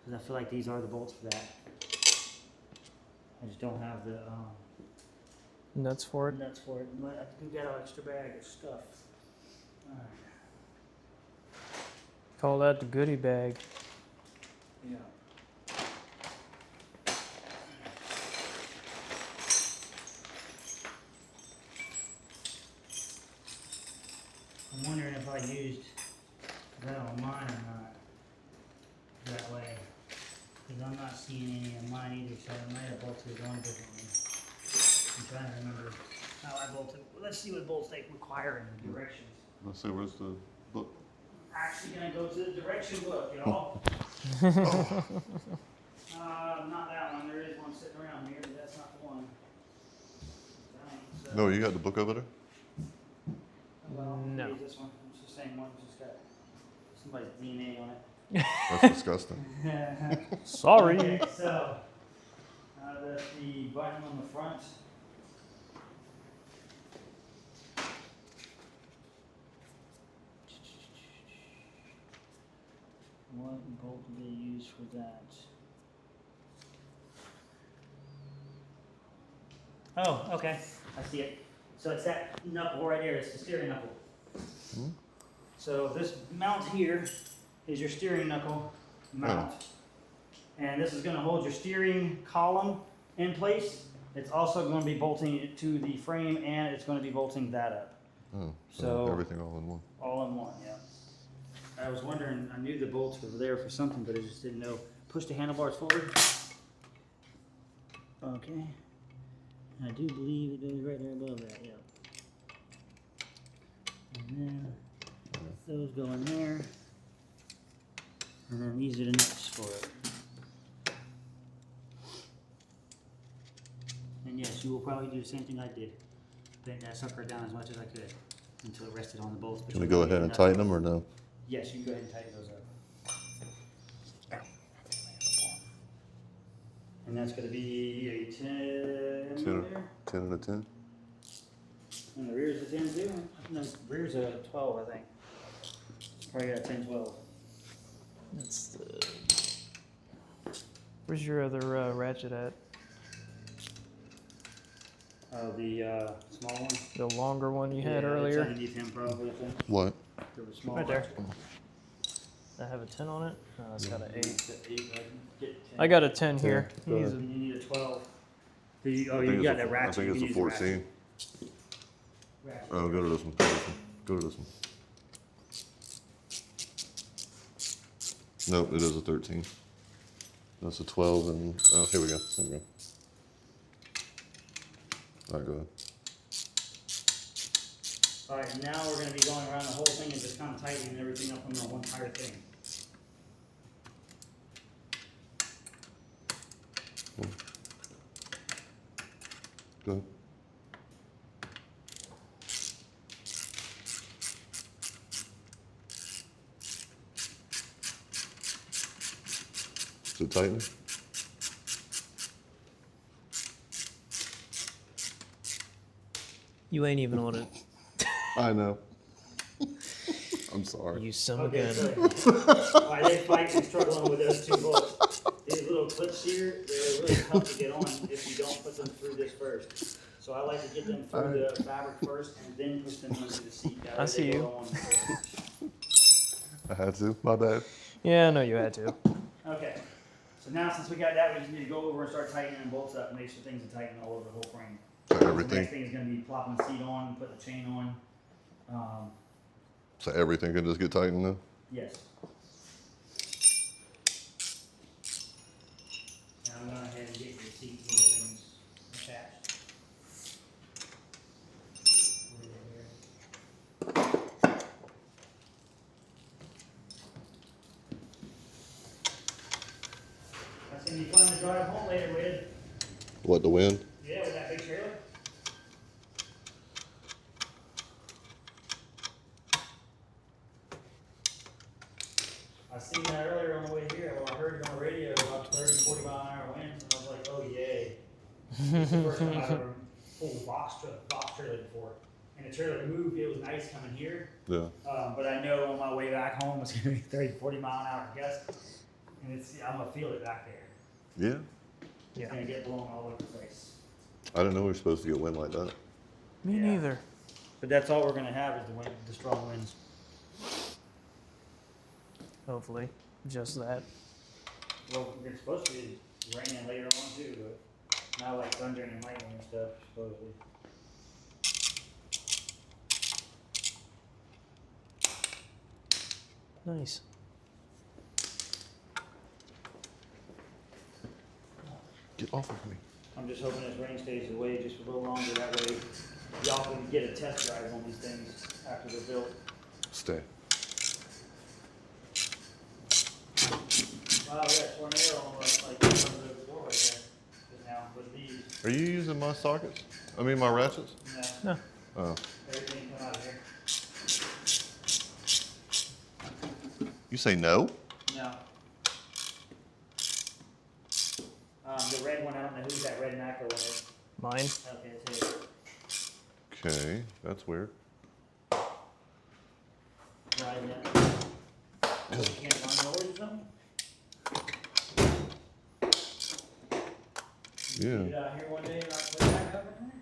because I feel like these are the bolts for that. I just don't have the
Nuts for it.
nuts for it. We got an extra bag of stuff. All right.
Call that the goodie bag.
Yeah. I'm wondering if I used that on mine or not. That way. Because I'm not seeing any of mine either, so I might have bolted it on differently. I'm trying to remember. how I bolt it. Let's see what bolts they require in the directions.
Let's see, where's the book?
Actually gonna go to the direction book, y'all. Not that one. There is one sitting around here, but that's not the one. Dang, so,
No, you got the book over there?
well,
No.
use this one. It's the same one. It's just got somebody's DNA on it.
That's disgusting.
Sorry.
Okay, so that's the button on the front. What bolt do they use for that? Oh, okay, I see it. So it's that knuckle right there, it's the steering knuckle. So this mount here is your steering knuckle mount. And this is gonna hold your steering column in place. It's also gonna be bolting it to the frame and it's gonna be bolting that up.
Oh,
So-
everything all in one.
All in one, yeah. I was wondering, I knew the bolts were there for something, but I just didn't know. Push the handlebars forward. Okay. I do believe it goes right there above that, yeah. And then those go in there. And then these are the nuts for it. And yes, you will probably do the same thing I did. Bend that sucker down as much as I could until it rested on the bolts.
Can we go ahead and tighten them or no?
Yes, you can go ahead and tighten those up. And that's gonna be a 10
10,
there.
10 and a 10?
And the rear's a 10 too? No, rear's a 12, I think. Probably got a 10, 12.
That's the. Where's your other ratchet at?
The small one?
The longer one you had
Yeah,
earlier?
It's underneath him probably, I think.
What?
There was small
Right there.
ones.
I have a 10 on it? No, it's got an 8.
It's a 8, I can get 10.
I got a 10 here.
Go
He's
And
a-
you need a 12.
I
You
think
got
it's
that ratchet.
I think
you
it's
can
a
use the ratchet.
14.
Ratchet.
Oh, go to this one. Go to this one. Go to this one. Nope, it is a 13. That's a 12 and, oh, here we go. There we go. All right, go ahead.
Alright, now we're gonna be going around the whole thing and just kind of tightening everything up on the one entire thing.
Go ahead. Is it tightening?
You ain't even on it.
I know. I'm sorry.
You son of a
Okay,
gun.
so while they're fighting and struggling with those two bolts, these little clips here, they're really tough to get on if you don't put them through this first. So I like to get them through the fabric first and then push them into the seat. That
I
way
see
they
you.
go on.
I had to. My bad.
Yeah, I know you had to.
Okay, so now since we got that, we just need to go over and start tightening the bolts up and make sure things are tightened all over the whole frame.
So
The
everything.
next thing is gonna be plopping the seat on, putting the chain on.
So everything can just get tightened now.
Yes. Now I'm going ahead and get your seat little things attached. That's gonna be fun to drive home later with.
What, the wind?
Yeah, with that big trailer. I seen that earlier on the way here. Well, I heard it on the radio about 30, 40 mile an hour winds, and I was like, oh yay. It's the first time I've ever pulled a box trailer before. And the trailer moved, it was nice coming here.
Yeah.
But I know on my way back home it's gonna be 30, 40 mile an hour gust. And I'm gonna feel it back there.
Yeah.
Yeah.
It's gonna get blown all over the place.
I didn't know we were supposed to get wind like that.
Me
Yeah.
neither.
But that's all we're gonna have is the wind, the strong winds.
Hopefully. Just that.
Well, it's supposed to be raining later on too, but not like thunder and lightning and stuff, supposedly.
Nice.
Get off of me.
I'm just hoping this rain stays away just a little longer, that way y'all can get a test drive on these things after they're built.
Stay.
Wow, we got a tornado almost like in front of the door right there. Just now with these.
Are you using my sockets? I mean, my ratchets?
No.
No.
Oh.
Everything come out of here.
You say no?
No. The red one, I don't know who's that red macro one is.
Mine.
Okay, it's his.
Okay, that's weird.
Right, yeah. You can't find yours or something?
Yeah.
You get out here one day and not put it back up in there?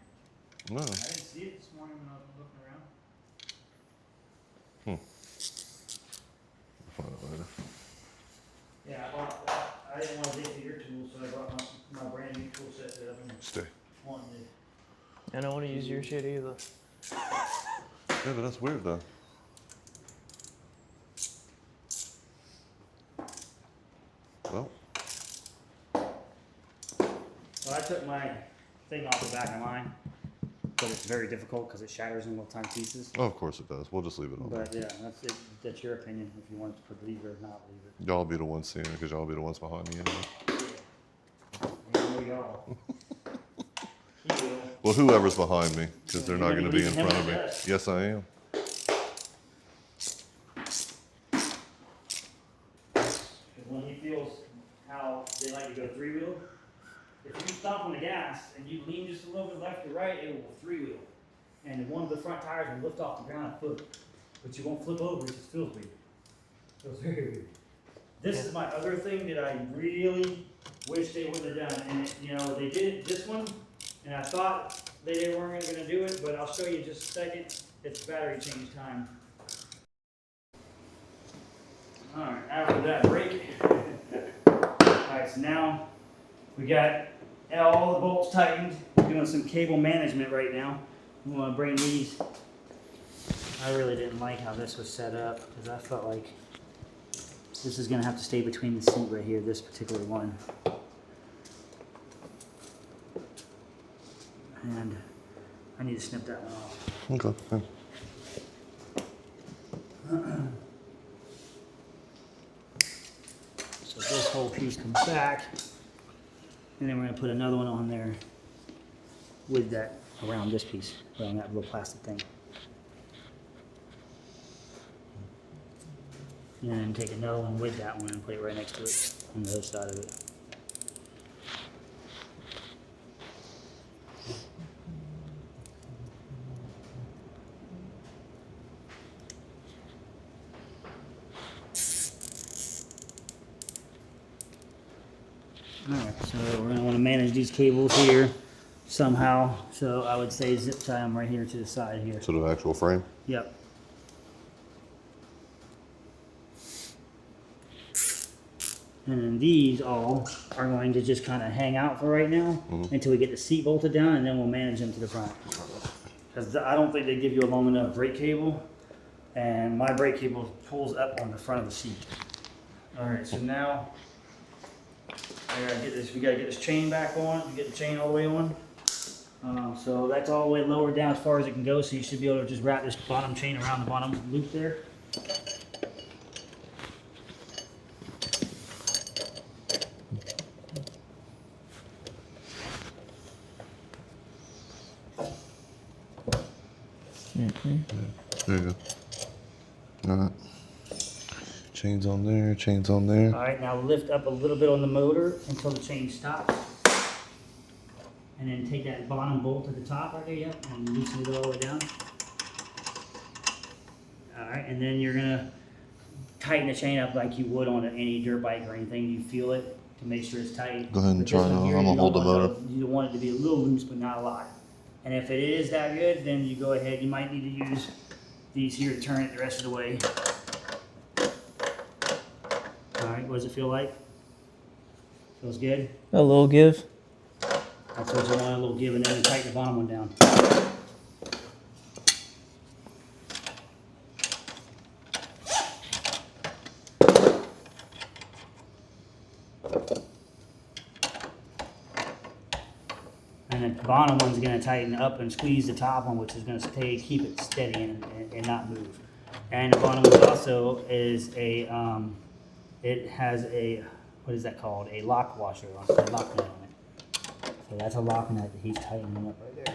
No.
I didn't see it this morning when I was looking around.
I'll find it later.
Yeah, I didn't want to dig through your tools, so I brought my brand new tool set that I've been
Stay.
wanting to.
I don't want to use your shit either.
Yeah, but that's weird though. Well,
So I took my thing off the back of mine, but it's very difficult because it shatters in little tiny pieces.
oh, of course it does. We'll just leave it on there.
But yeah, that's it. That's your opinion if you want to believe it or not believe it.
Y'all be the ones seeing it because y'all be the ones behind me anyway.
You know y'all. He will.
Well, whoever's behind me, because they're not going to be in
Leave him
front of me.
to us.
Yes, I am.
Because when he feels how they like to go three-wheel, if you stomp on the gas and you lean just a little bit left or right, it will three-wheel. And one of the front tires will lift off the ground a foot. But you won't flip over, it just feels weird. Feels very weird. This is my other thing that I really wish they would have done. And it, you know, they did this one, and I thought they weren't going to do it, but I'll show you in just a second. It's battery change time. Alright, after that break. Alright, so now we got all the bolts tightened. Doing some cable management right now. We want to bring these. I really didn't like how this was set up because I felt like this is going to have to stay between the seat right here, this particular one. And I need to snip that one off.
Okay.
So this whole piece comes back, and then we're going to put another one on there with that around this piece, around that little plastic thing. And then take another one with that one and put it right next to it on the other side of it. Alright, so we're going to want to manage these cables here somehow. So I would say zip tie them right here to the side here.
To the actual frame?
Yep. And then these all are going to just kind of hang out for right now until we get the seat bolted down, and then we'll manage them to the front. Because I don't think they give you a long enough brake cable, and my brake cable pulls up on the front of the seat. Alright, so now we gotta get this chain back on, get the chain all the way on. So that's all the way lower down as far as it can go, so you should be able to just wrap this bottom chain around the bottom loop there.
There you go. Alright. Chains on there, chains on there.
Alright, now lift up a little bit on the motor until the chain stops. And then take that bottom bolt at the top right there, yep, and loosen it all the way down. Alright, and then you're gonna tighten the chain up like you would on any dirt bike or anything. You feel it to make sure it's tight.
Go ahead and
But
try
this
it
one
out.
here,
I'm
you
gonna hold
don't
the
want
motor.
You want it to be a little loose, but not a lot. And if it is that good, then you go ahead, you might need to use these here to turn it the rest of the way. Alright, what does it feel like? Feels good?
A little give.
That's what you want, a little give, and then tighten the bottom one down. And the bottom one's gonna tighten up and squeeze the top one, which is gonna keep it steady and not move. And the bottom one also is a, it has a, what is that called? A lock washer, a lock nut on it. So that's a lock nut that he's tightening up right there.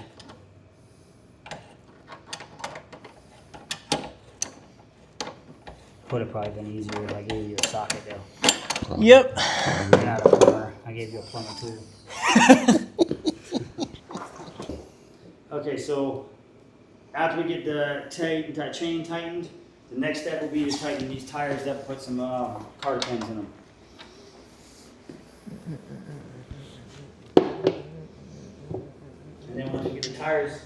Would have probably been easier if I gave you a socket though.
Yep.
You're not a plumber. I gave you a plumber tool. Okay, so after we get the chain tightened, the next step will be to tighten these tires up, put some carter pins in them. And then once we get the tires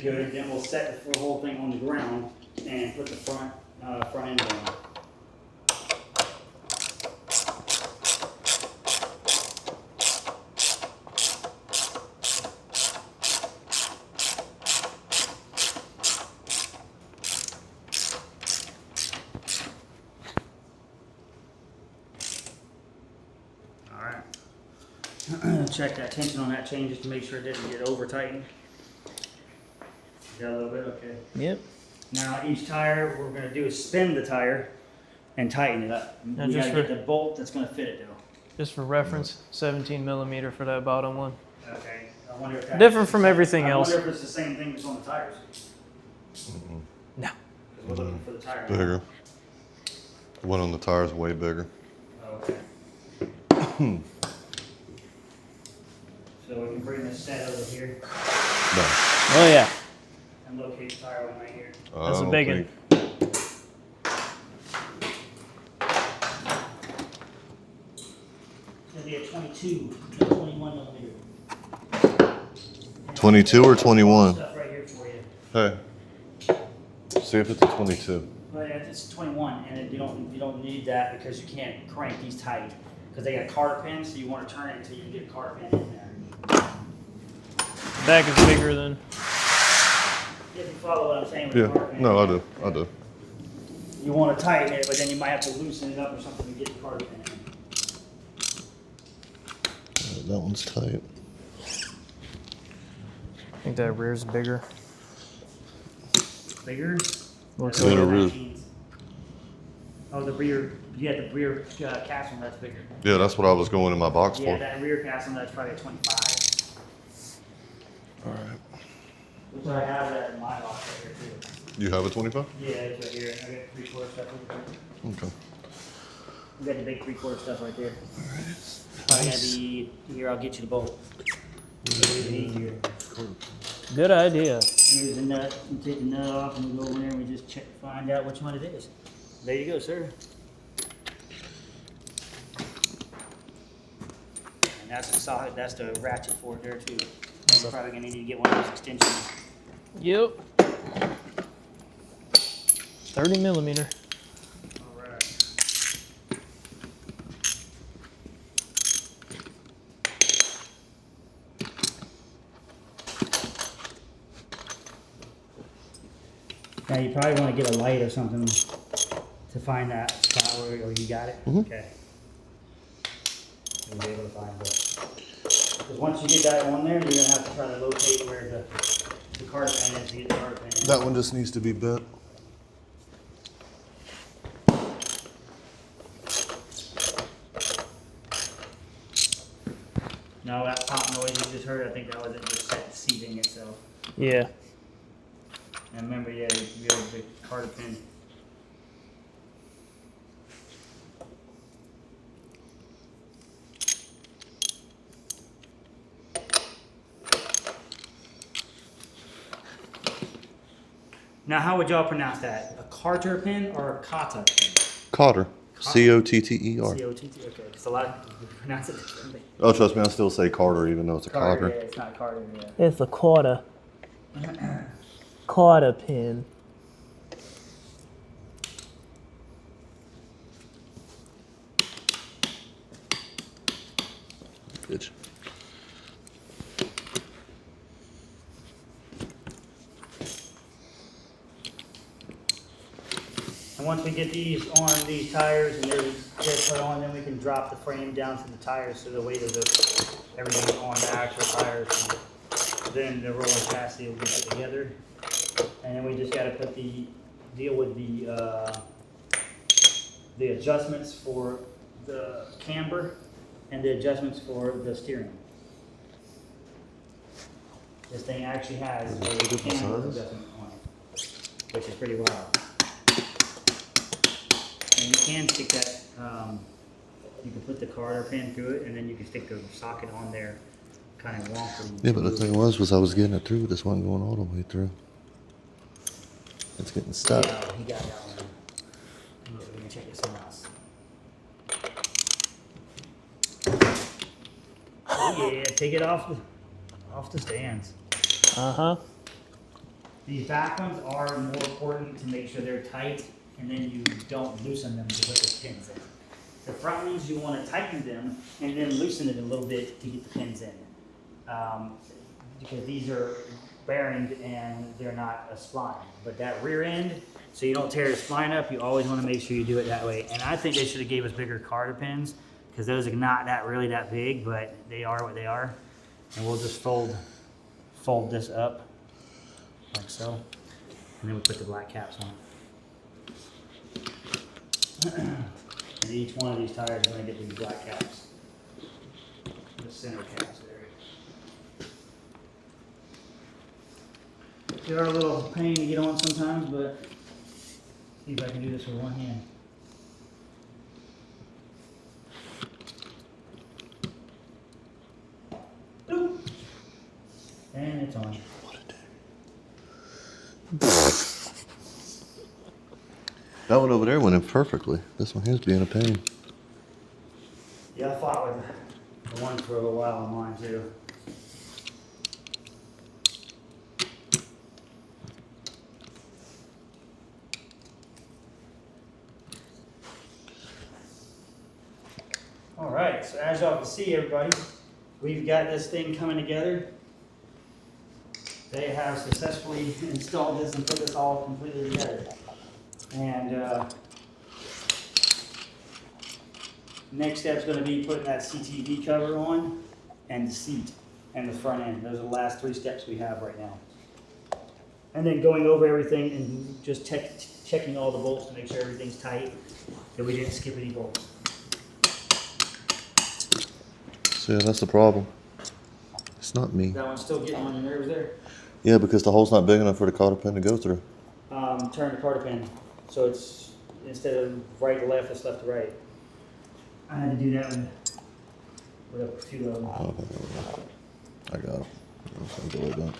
good, then we'll set the whole thing on the ground and put the front end on. Check that tension on that chain just to make sure it didn't get over tightened. Got a little bit, okay.
Yep.
Now each tire, what we're gonna do is spin the tire and tighten it up.
Now
We
just
gotta
for-
get the bolt that's gonna fit it though.
Just for reference, 17 millimeter for that bottom one.
Okay. I wonder if that's
Different from everything else.
I wonder if it's the same thing that's on the tires.
No.
'Cause we're looking for the tire.
Bigger. The one on the tire is way bigger.
Okay. So we can bring this set over here
No.
Oh yeah.
and locate the tire one right here.
I
That's a
don't
big one.
think-
It's gonna be a 22, 21 millimeter.
22 or 21?
Stuff right here for you.
Hey. See if it's a 22.
But it's 21, and you don't need that because you can't crank these tight because they got carter pins, so you want to turn it until you get a carter pin in there.
The back is bigger than.
If you follow what I'm saying with the
Yeah.
carter pin.
No, I do. I do.
You want to tighten it, but then you might have to loosen it up or something to get the carter pin in.
That one's tight.
I think that rear's bigger.
Bigger?
Looks
That's
like-
what
Yeah,
that means. Oh, the rear, yeah, the rear castle, that's bigger.
Yeah, that's what I was going in my box
Yeah,
for.
that rear castle, that's probably a 25.
All right.
Which I have that in my box right here too.
You have a 25?
Yeah, it's right here. I got 3/4 stuff over there.
Okay.
We got the big 3/4 stuff right there. Probably gonna be here. I'll get you the bolt. It's easier.
Good idea.
Here's the nut. You take the nut off, and we go over there and we just check, find out which one it is. There you go, sir. And that's the socket. That's the ratchet for it there too. And you're probably gonna need to get one of those extensions.
Yep. 30 millimeter.
All right. Now you probably want to get a light or something to find that spot where you got it.
Mhm.
Okay. You'll be able to find it. Because once you get that on there, you're gonna have to try to locate where the carter pin is to get the carter pin in.
That one just needs to be bent.
No, that pop noise you just heard, I think that was it just seating itself.
Yeah.
And remember, yeah, the carter pin. Now, how would y'all pronounce that? A carter pin or a kata pin?
Cotter. C-O-T-T-E-R.
C-O-T-T, okay, because a lot of people pronounce it differently.
Oh, trust me, I still say Carter even though it's a
Carter,
cotter.
yeah, it's not Carter, yeah.
It's a quarter. Quarter pin.
Bitch.
And once we get these on these tires and they're just put on, then we can drop the frame down to the tires so the weight of everything is on the actual tires. then the roller chassis will be put together. And then we just gotta deal with the adjustments for the camber and the adjustments for the steering. This thing actually has a camber adjustment on it, which is pretty wild. And you can stick that, you can put the cotter pin through it, and then you can stick the socket on there, kind of wonky.
Yeah, but the thing was I was getting it through. This wasn't going all the way through. It's getting stuck.
Yeah, he got that one. Let me check this out. Oh yeah, take it off the stands.
Uh-huh.
These back ones are more important to make sure they're tight, and then you don't loosen them to put the pins in. The front ones, you want to tighten them and then loosen it a little bit to get the pins in. Because these are bearing and they're not a spline. But that rear end, so you don't tear the spline up, you always want to make sure you do it that way. And I think they should have gave us bigger cotter pins, because those are not really that big, but they are what they are. And we'll just fold this up like so, and then we put the black caps on. And each one of these tires is going to get these black caps, the center caps there. They are a little pain to get on sometimes, but see if I can do this with one hand. Boop. And it's on.
That one over there went in perfectly. This one here's being a pain.
Yeah, I fought with the one for a little while on mine too. All right, so as y'all can see, everybody, we've got this thing coming together. They have successfully installed this and put this all completely together. And next step's going to be putting that CTV cover on and the seat and the front end. Those are the last 3 steps we have right now. And then going over everything and just checking all the bolts to make sure everything's tight, that we didn't skip any bolts.
So yeah, that's the problem. It's not me.
That one's still getting on your nerves there.
Yeah, because the hole's not big enough for the cotter pin to go through.
Turn the cotter pin so it's instead of right to left, it's left to right. I had to do that with a few of them.
Okay, I got it. I'll go like that.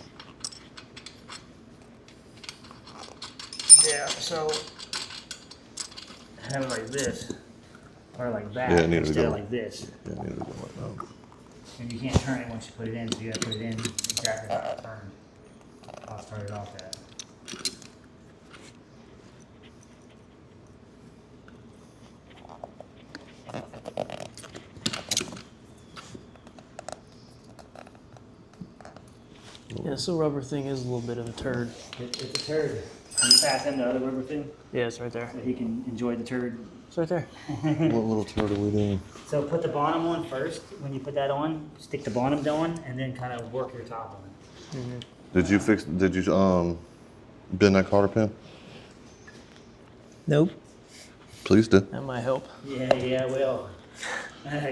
Yeah, so have it like this, or like that,
Yeah, it needed to
instead
go.
of like this.
Yeah, I need to go like that.
And you can't turn it once you put it in, so you gotta put it in exactly how it's turned. I'll start it off that.
Yeah, this little rubber thing is a little bit of a turd.
It's a turd. Can you pass him the other rubber thing
Yeah, it's right there.
so he can enjoy the turd?
It's right there.
What little turd are we doing?
So put the bottom on first. When you put that on, stick the bottom on, and then kind of work your top on it.
Did you bend that cotter pin?
Nope.
Please do.
That might help.
Yeah, well,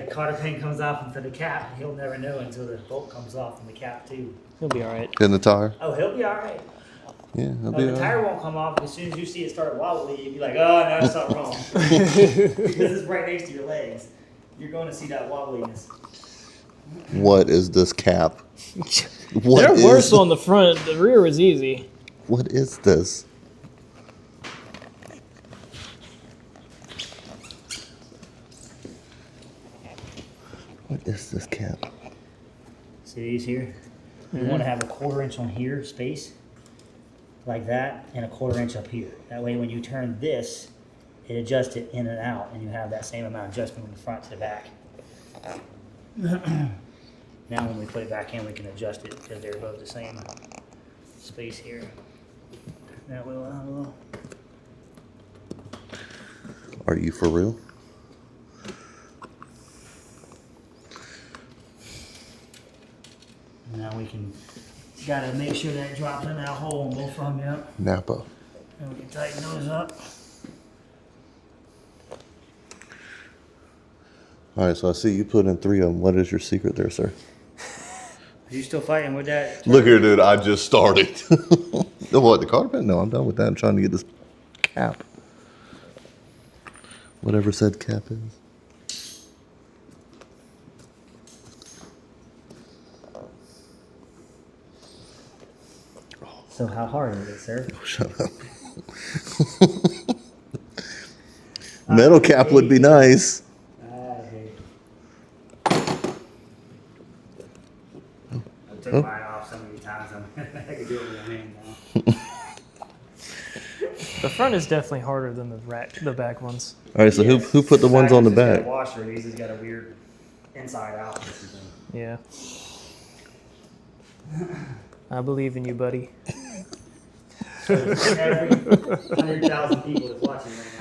cotter pin comes off into the cap. He'll never know until the bolt comes off from the cap too.
He'll be all right.
In the tire?
Oh, he'll be all right.
Yeah, he'll
No,
be
the
all
tire
right.
won't come off. As soon as you see it start wobbly, you'll be like, oh, no, something wrong. Because it's right next to your legs. You're going to see that wobbliness.
What is this cap?
They're worse on the front. The rear is easy.
What is this? What is this cap?
See these here? You want to have a 1/4 inch on here, space, like that, and a 1/4 inch up here. That way when you turn this, it adjusts it in and out, and you have that same amount of adjustment from the front to the back. Now when we put it back in, we can adjust it because they're both the same space here. That way we'll have a little...
Are you for real?
Now we can Gotta make sure that drops in that hole on both of them, yep.
Napa.
And we can tighten those up.
All right, so I see you put in 3 of them. What is your secret there, sir?
Are you still fighting with that?
Look here, dude. I just started. What, the carpet? No, I'm done with that. I'm trying to get this cap. Whatever said cap is.
So how hard is it, sir?
Oh, shut up. Metal cap would be nice.
I took mine off so many times. I could do it with my hand now.
The front is definitely harder than the back ones.
All right, so who put the ones on the back?
Washer. These has got a weird inside out.
Yeah. I believe in you, buddy.
Every 100,000 people that's watching right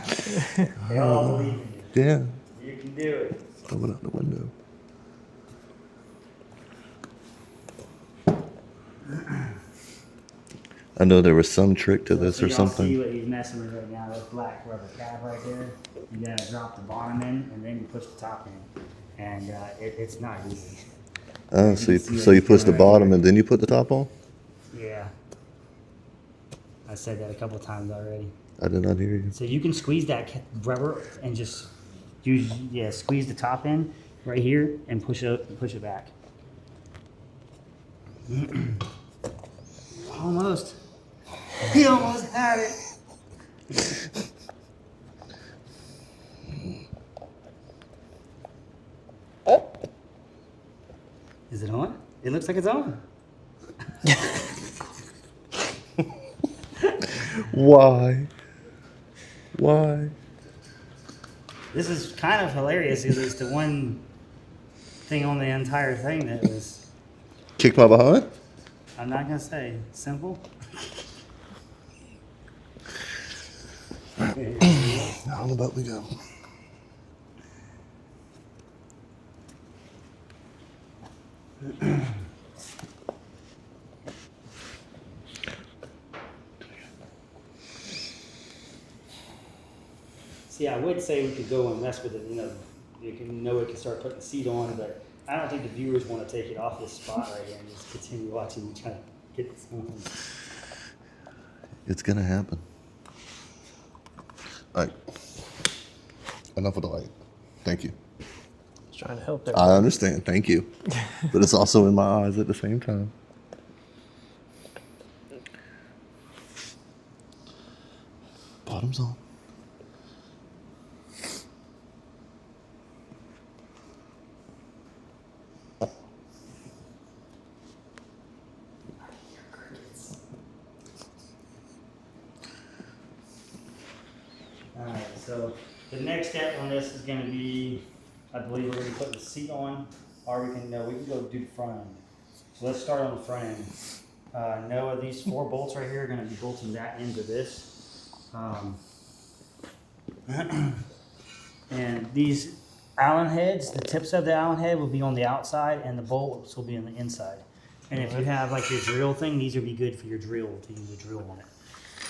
now, they all believe in you.
Yeah.
You can do it.
Throw it out the window. I know there was some trick to this or
See
something.
what he's messing with right now. Those black rubber cap right there. You gotta drop the bottom in, and then you push the top in, and it's not easy.
So you push the bottom and then you put the top on?
Yeah. I said that a couple times already.
I did not hear you.
So you can squeeze that rubber and just squeeze the top in right here and push it back. Almost. He almost had it. Is it on? It looks like it's on.
Why? Why?
This is kind of hilarious because it's the one thing on the entire thing that was,
Kick my behind?
I'm not going to say simple.
How about we go?
See, I would say we could go and mess with it, we can start putting the seat on, but I don't think the viewers want to take it off this spot right here and just continue watching me try to get this on.
It's gonna happen. All right. Enough of the light. Thank you.
Just trying to help there.
I understand. Thank you. But it's also in my eyes at the same time. Bottoms on.
Alright, so the next step on this is going to be, I believe we're going to put the seat on, or we can go do the front end. So let's start on the front end. Noah, these 4 bolts right here are going to be bolting that into this. And these Allen heads, the tips of the Allen head will be on the outside and the bolts will be on the inside. And if you have like your drill thing, these would be good for your drill, to use a drill on it.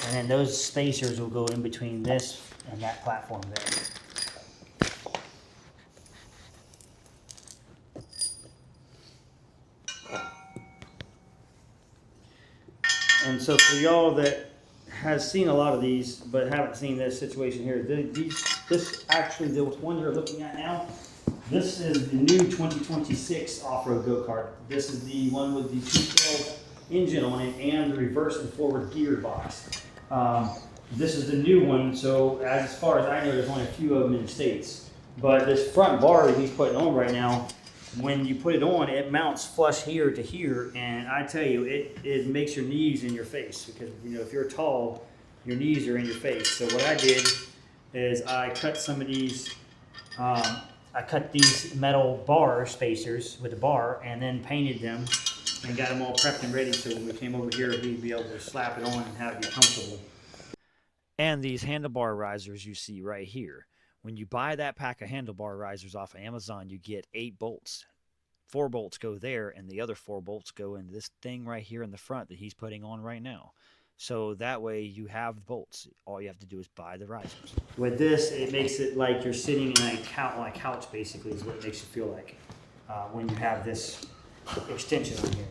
And then those spacers will go in between this and that platform there. And so for y'all that has seen a lot of these but haven't seen this situation here, the one you're looking at now, this is the new 2026 off-road go-kart. This is the one with the 212 engine on it and the reverse and forward gear box. This is the new one, so as far as I know, there's only a few of them in the States. But this front bar that he's putting on right now, when you put it on, it mounts flush here to here, and I tell you, it makes your knees in your face, because if you're tall, your knees are in your face. So what I did is I cut some of these, I cut these metal bar spacers with a bar, and then painted them, and got them all prepped and ready, so when we came over here, we'd be able to slap it on and have it be comfortable. And these handlebar risers you see right here. When you buy that pack of handlebar risers off of Amazon, you get 8 bolts.
4 bolts go there, and the other 4 bolts go into this thing right here in the front that he's putting on right now. So that way you have bolts. All you have to do is buy the risers.
With this, it makes it like you're sitting in a couch, basically, is what it makes you feel like when you have this extension on here.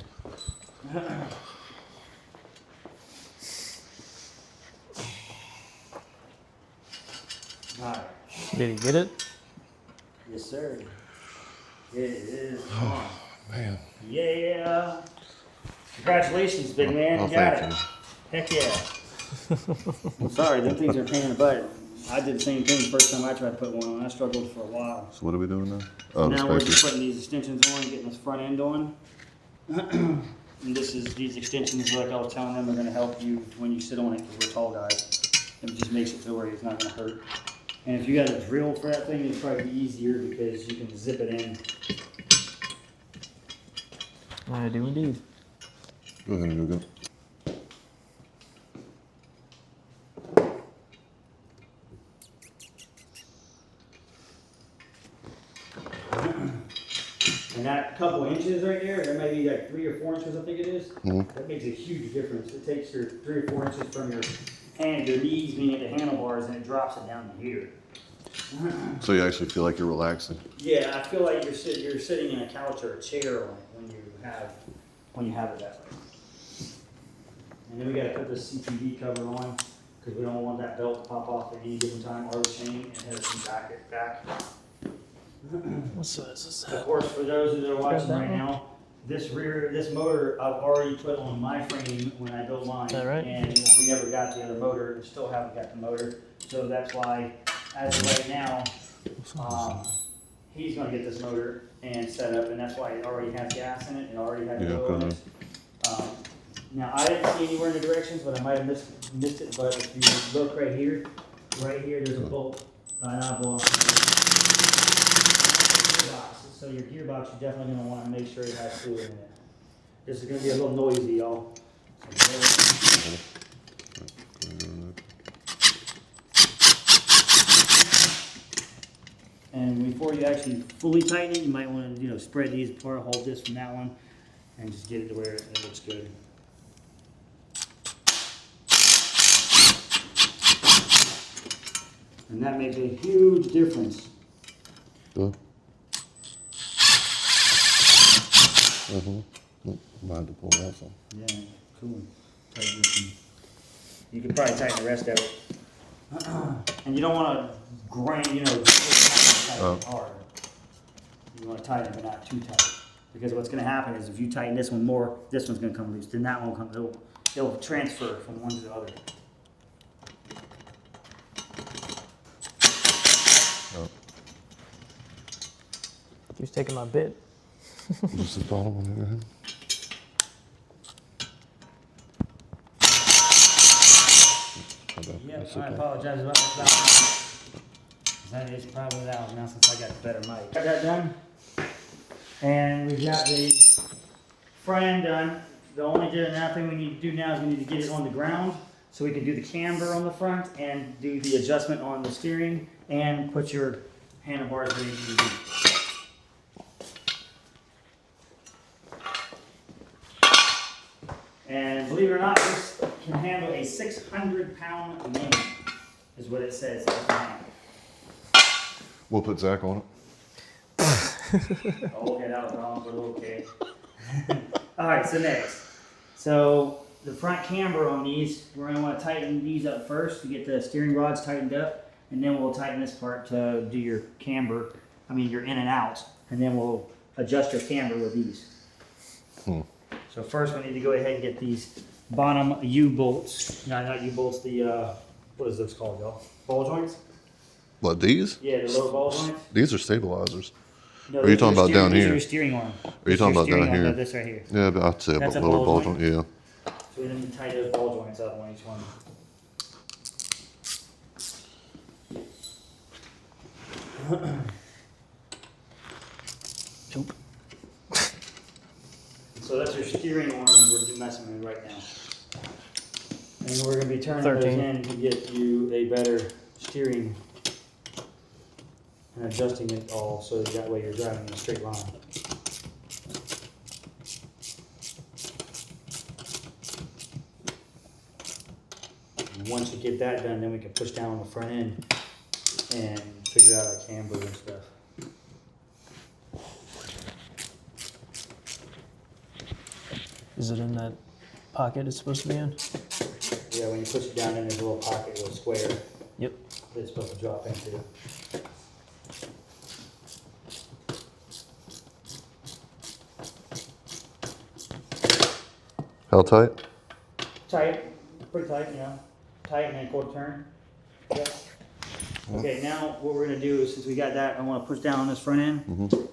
All right.
Did he get it?
Yes, sir. It is on.
Man.
Yeah. Congratulations, big man.
Oh,
You got
thank
it.
you.
Heck yeah. I'm sorry, them things are a pain in the butt. I did the same thing the first time I tried to put one on. I struggled for a while.
So what are we doing now? Oh,
Now we're
the
just
spacers.
putting these extensions on, getting this front end on. And these extensions, like I was telling them, are gonna help you when you sit on it, because we're tall guys. It just makes it to where it's not gonna hurt. And if you got a drill for that thing, it'd probably be easier because you can zip it in.
I do indeed.
Go ahead and go.
And that couple inches right there may be like 3 or 4 inches, I think it is.
Mhm.
That makes a huge difference. It takes your 3 or 4 inches from your hand, your knees being at the handlebars, and it drops it down to here.
So you actually feel like you're relaxing.
Yeah, I feel like you're sitting in a couch or a chair on it when you have it that way. And then we gotta put this CPV cover on because we don't want that belt to pop off at any given time, or the chain, and have some back.
What size is
Of
that?
course, for those that are watching
that
right
one?
now, this motor I've already put on my frame when I built mine.
Is that right?
And we never got the other motor, and still haven't got the motor. So that's why, as of right now, he's gonna get this motor and set up, and that's why it already has gas in it, and already has
Yeah,
oil in
okay.
it. Now, I didn't see anywhere in the directions, but I might have missed it, but if you look right here, there's a bolt, not a bolt. Gearbox. So your gearbox, you're definitely gonna wanna make sure it has fluid in it. This is gonna be a little noisy, y'all. And before you actually fully tighten it, you might want to, spread these apart, hold this from that one, and just get it to where it looks good. And that makes a huge difference.
Go. Mind to pull that some.
Yeah, cool. Tighten this one. You could probably tighten the rest of it. And you don't want to grind, tighten it hard. You want to tighten it, but not too tight. Because what's going to happen is if you tighten this one more, this one's going to come loose. Then that one will come. It'll transfer from one to the other.
Oh.
He was taking my bit.
Just the bottom one there.
Yeah,
That's
I
okay.
apologize about that. That is probably loud now since I got the better mic. Got that done. And we've got the front end done. The only thing we need to do now is we need to get it on the ground so we can do the camber on the front and do the adjustment on the steering and put your handlebars where you need to be. And believe it or not, this can handle a 600-pound man, is what it says. It can handle.
We'll put Zach on it.
Oh, okay, that was wrong for a little kid. All right, so next. So the front camber on these, we're going to want to tighten these up first to get the steering rods tightened up, and then we'll tighten this part to do your camber, your in and out, and then we'll adjust your camber with these. So first we need to go ahead and get these bottom U-bolts, not U-bolts, the, what is this called, y'all? Ball joints?
What, these?
Yeah, the lower ball joints.
These are stabilizers.
No,
Are you talking about down
These are
here?
your steering arm.
Are you talking about down here?
This right here.
Yeah, but I'd say
That's
about
a
lower
ball
ball
joint?
joint. Yeah.
So we need to tighten those ball joints up on each one. So that's your steering arms we're messing with right now. And we're going to be turning
13.
those in to get you a better steering and adjusting it all so that way you're driving in a straight line. once you get that done, then we can push down on the front end and figure out our camber and stuff.
Is it in that pocket it's supposed to be in?
Yeah, when you push it down in this little pocket, little square,
Yep.
it's supposed to drop into.
How tight?
Tight, pretty tight, you know, tight and then quarter turn. Yep. Okay, now what we're gonna do is, since we got that, I wanna push down on this front end.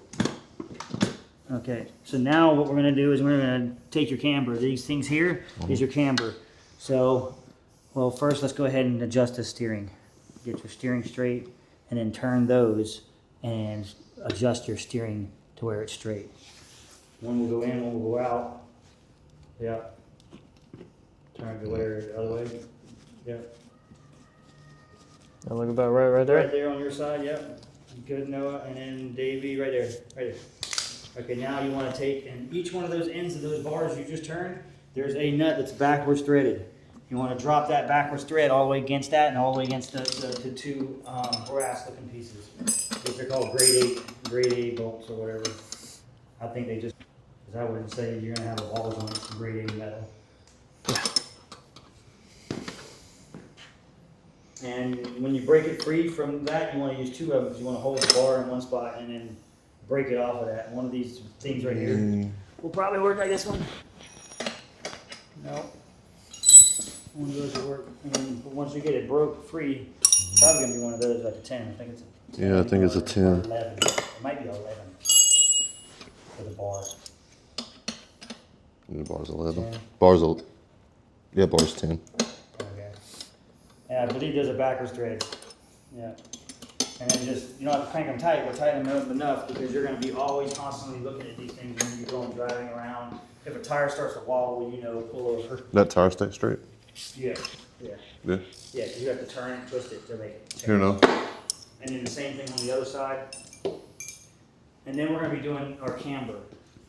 Okay, so now what we're gonna do is we're gonna take your camber. These things here is your camber. So, well, first let's go ahead and adjust the steering. Get your steering straight, and then turn those and adjust your steering to where it's straight. One will go in, one will go out. Yeah. Turn it to where the other way. Yeah.
That look about right there.
Right there on your side, yep. Good, Noah, and then Davey, right there, right there. Okay, now you want to take, and each one of those ends of those bars you just turned, there's a nut that's backwards threaded. You want to drop that backwards thread all the way against that and all the way against the two brass looking pieces. Which are called grade 8 bolts or whatever. I think they just, because I wouldn't say you're going to have a bars on it, it's grade 8 metal. And when you break it free from that, you want to use two of them because you want to hold the bar in one spot and then break it off of that. One of these things right here will probably work like this one. No. One of those will work. And then once you get it broke free, it's probably going to be one of those like a 10. I think it's a 10.
Yeah, I think it's a 10.
Or 11. It might be 11 for the bar.
The bar's 11.
10.
Bar's 10.
Okay. And I believe there's a backwards thread. Yeah. And then just, you don't have to crank them tight, but tighten them up enough because you're going to be always constantly looking at these things when you're going driving around. If a tire starts to wobble, you know, pull over.
That tire stay straight?
Yeah, yeah.
Yeah.
Yeah, because you have to turn and twist it to make it change.
Here now.
And then the same thing on the other side. And then we're going to be doing our camber.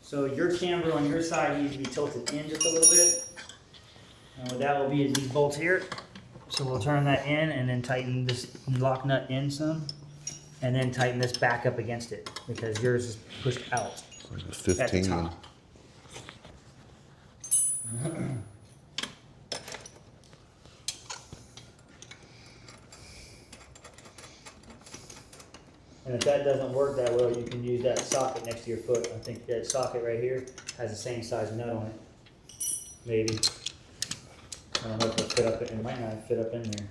So your camber on your side needs to be tilted in just a little bit. And what that will be is these bolts here. So we'll turn that in and then tighten this lock nut in some. And then tighten this back up against it because yours is pushed out at the
15.
top. And if that doesn't work that well, you can use that socket next to your foot. I think that socket right here has the same size nut on it. Maybe. I don't know if it'll fit up, it might not fit up in there.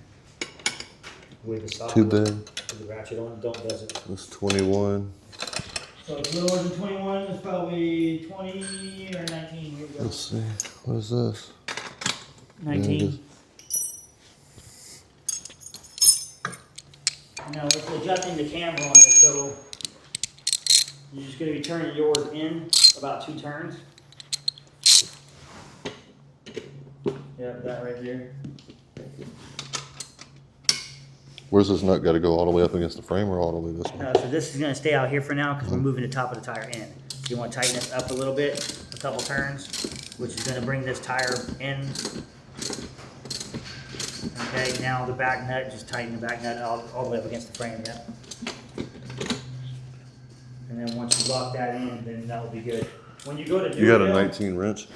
With the socket.
Too big.
With the ratchet on it, does it.
That's 21.
So it's lower than 21, it's probably 20 or 19. Here we go.
Let's see. What is this?
19. Now we're adjusting the camber on this, so you're just going to be turning yours in about 2 turns. Yep, that right there.
Where's this nut got to go all the way up against the frame or all the way this way?
So this is going to stay out here for now because we're moving the top of the tire in. So you want to tighten this up a little bit, a couple turns, which is going to bring this tire in. Okay, now the back nut, just tighten the back nut all the way up against the frame, yep. And then once you lock that in, then that'll be good. When you go to do
You got a
it,
19 wrench?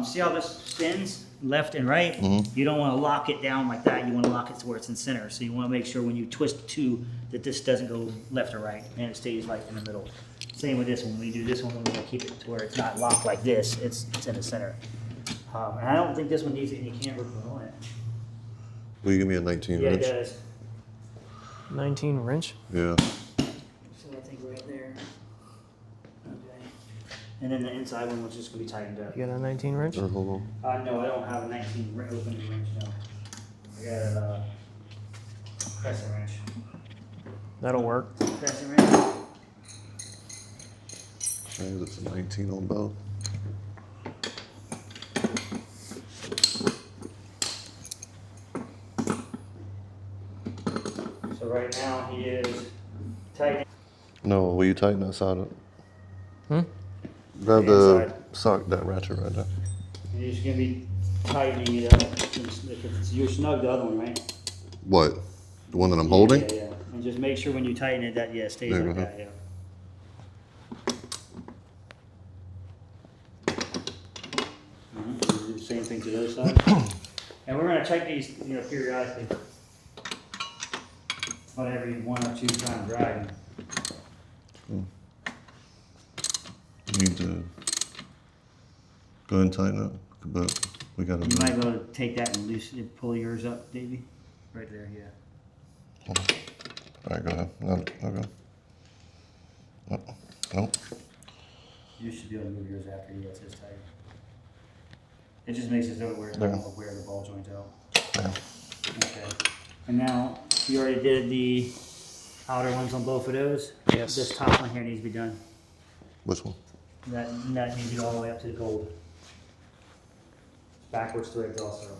see how this spins left and right? You don't want to lock it down like that. You want to lock it to where it's in center. So you want to make sure when you twist two that this doesn't go left or right and it stays like in the middle. Same with this one. When we do this one, we're going to keep it to where it's not locked like this. It's in the center. And I don't think this one needs any camber put on it.
Will you give me a 19
Yeah,
wrench?
it does.
19 wrench.
Yeah.
So I think right there. Okay. And then the inside one was just going to be tightened up.
You got a 19 wrench?
Or hold on.
No, I don't have a 19 opening wrench, no. I got a crescent wrench.
That'll work.
Crescent wrench?
Maybe it's a 19 on both.
So right now he is tightening.
No, will you tighten that side up?
Hmm?
Grab
The
the
inside.
sock, that ratchet right there.
And you're just going to be tightening it up. You're snug the other one, right?
What? The one that I'm holding?
Yeah, yeah. And just make sure when you tighten it that, yeah, it stays
Yeah,
like
go
that, yeah. Do the same thing to the other side. And we're gonna check these, periodically. About every 1 or 2 times driving.
Need to go ahead and tighten up, but we gotta.
You might be able to take that and loosen it, pull yours up, Davey. Right there, yeah.
Hold on. All right, go ahead. No, okay. No.
You should be able to move yours after he gets his tight. It just makes it so where the ball joints out.
Yeah.
Okay. And now, you already did the outer ones on both of those?
Yes.
This top one here needs to be done.
Which one?
That needs to go all the way up to the gold. Backwards threads also.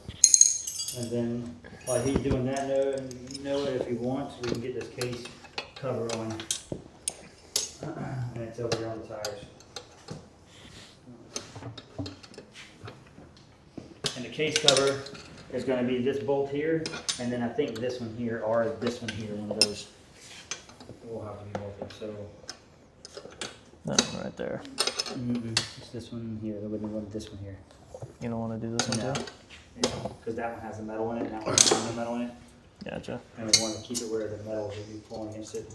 And then, while he's doing that, if you want, we can get this case cover on. And it's over here on the tires. And the case cover is gonna be this bolt here, and then I think this one here, or this one here, one of those. Will have to be bolted, so.
That one right there.
It's this one here, there would be this one here.
You don't want to do this one too?
Because that one has the metal in it, and that one has no metal in it.
Gotcha.
And we want to keep it where the metal will be pulling against it.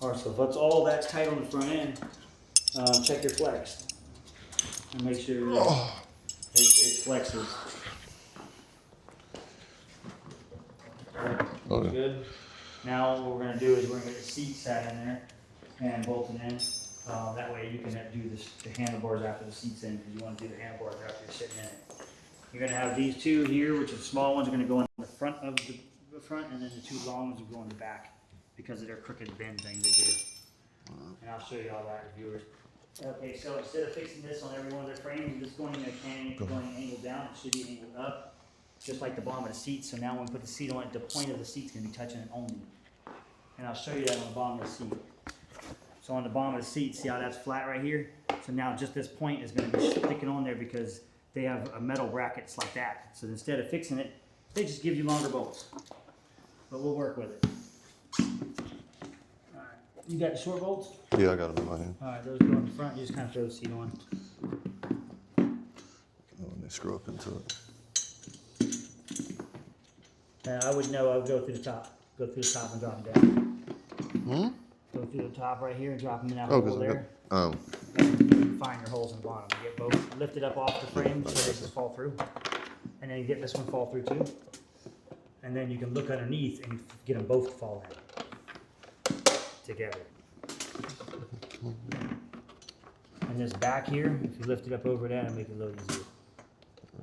Alright, so if that's all that's tight on the front end, check your flex. And make sure it flexes.
Okay.
Good. Now what we're gonna do is we're gonna get the seat sat in there and bolted in. That way you can do the handlebars after the seat's in, because you want to do the handlebars after you're sitting in it. You're gonna have these two here, which are the small ones, are gonna go in the front of the front, and then the 2 long ones will go in the back because of their crooked bend thing they do. And I'll show you all that, viewers. Okay, so instead of fixing this on every one of their frames, I'm just going in a can, going angled down. It should be angled up, just like the bottom of the seat. So now when we put the seat on it, the point of the seat's gonna be touching it only. And I'll show you that on the bottom of the seat. So on the bottom of the seat, see how that's flat right here? So now just this point is gonna be sticking on there because they have a metal brackets like that. So instead of fixing it, they just give you longer bolts. But we'll work with it. All right. You got the short bolts?
Yeah, I got them in my hand.
All right, those go in the front. You just kind of throw the seat on.
Oh, and they screw up into it.
I would know. I would go through the top. Go through the top and drop them down. Go through the top right here and drop them in that hole there. And you find your holes in the bottom. You get both lifted up off the frame so they just fall through. And then you get this one fall through too. And then you can look underneath and get them both to fall in together. And this back here, if you lift it up over that, it'll make it a little easier.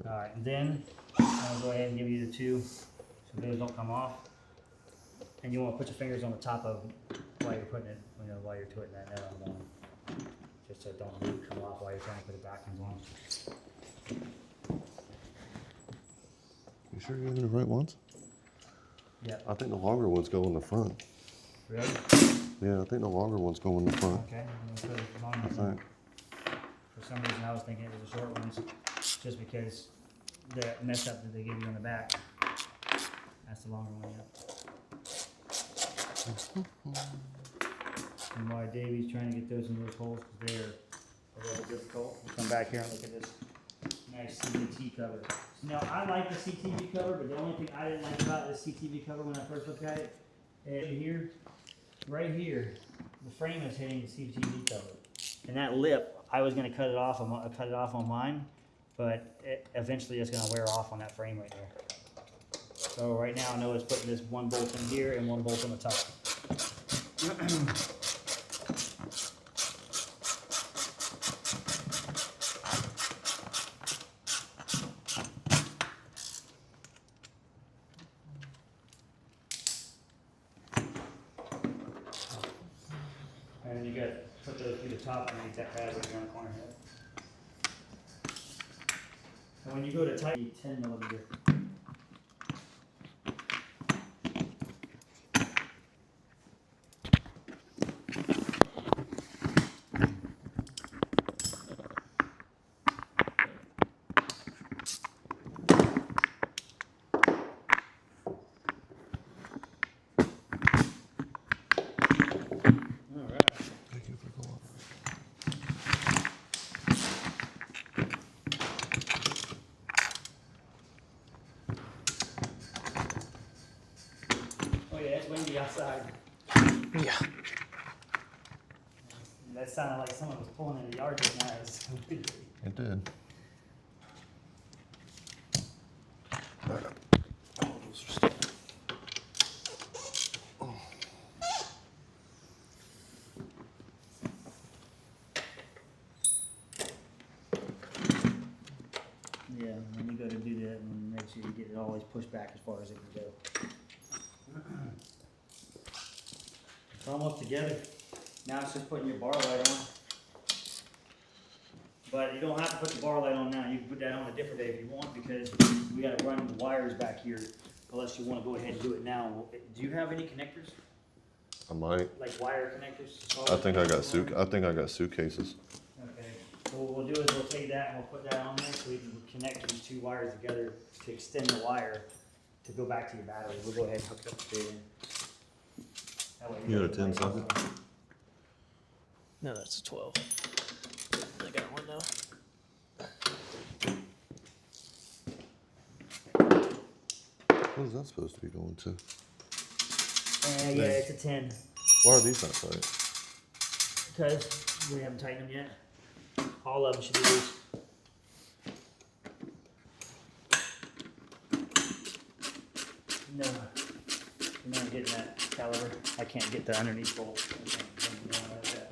Alright, and then I'll go ahead and give you the 2 so those don't come off. And you want to put your fingers on the top of them while you're putting it, while you're putting that nut on the bottom. Just so it don't come off while you're trying to put it back in on.
You sure you're in the right ones?
Yeah.
I think the longer ones go in the front.
Really?
Yeah, I think the longer ones go in the front.
Okay, I'm gonna put it long
I think.
For some reason I was thinking it was the short ones, just because the mess up that they give you on the back. That's the longer one, yeah. And why Davey's trying to get those in those holes, because they're a little difficult. We'll come back here and look at this nice CTV cover. Now, I like the CTV cover, but the only thing I didn't like about this CTV cover when I first looked at it, here, right here, the frame is hitting the CTV cover. And that lip, I was gonna cut it off on mine, but eventually it's gonna wear off on that frame right there. So right now, I know it's putting this 1 bolt in here and 1 bolt on the top. And then you got to put those through the top underneath that pad right here on the corner here. And when you go to tighten, 10 millimeter. outside.
Yeah.
That sounded like someone was pulling in the yard just now.
It did.
Yeah, when you go to do that, and make sure you get it always pushed back as far as it can go. It's almost together. Now it's just putting your bar light on. But you don't have to put the bar light on now. You can put that on a different day if you want, because we gotta run the wires back here, unless you wanna go ahead and do it now. Do you have any connectors?
I might.
Like wire connectors?
I think I got suitcases.
Okay, so what we'll do is we'll take that and we'll put that on there so we can connect these two wires together to extend the wire to go back to your battery. We'll go ahead and hook it up straight in. That way
You got a
don't
10 socket?
No, that's a 12. I got one though.
What is that supposed to be going to?
Yeah, it's a 10,
Why are these not tight?
because we haven't tightened them yet. All of them should be loose. No, you're not getting that caliber. I can't get the underneath bolt. I can't get it like that.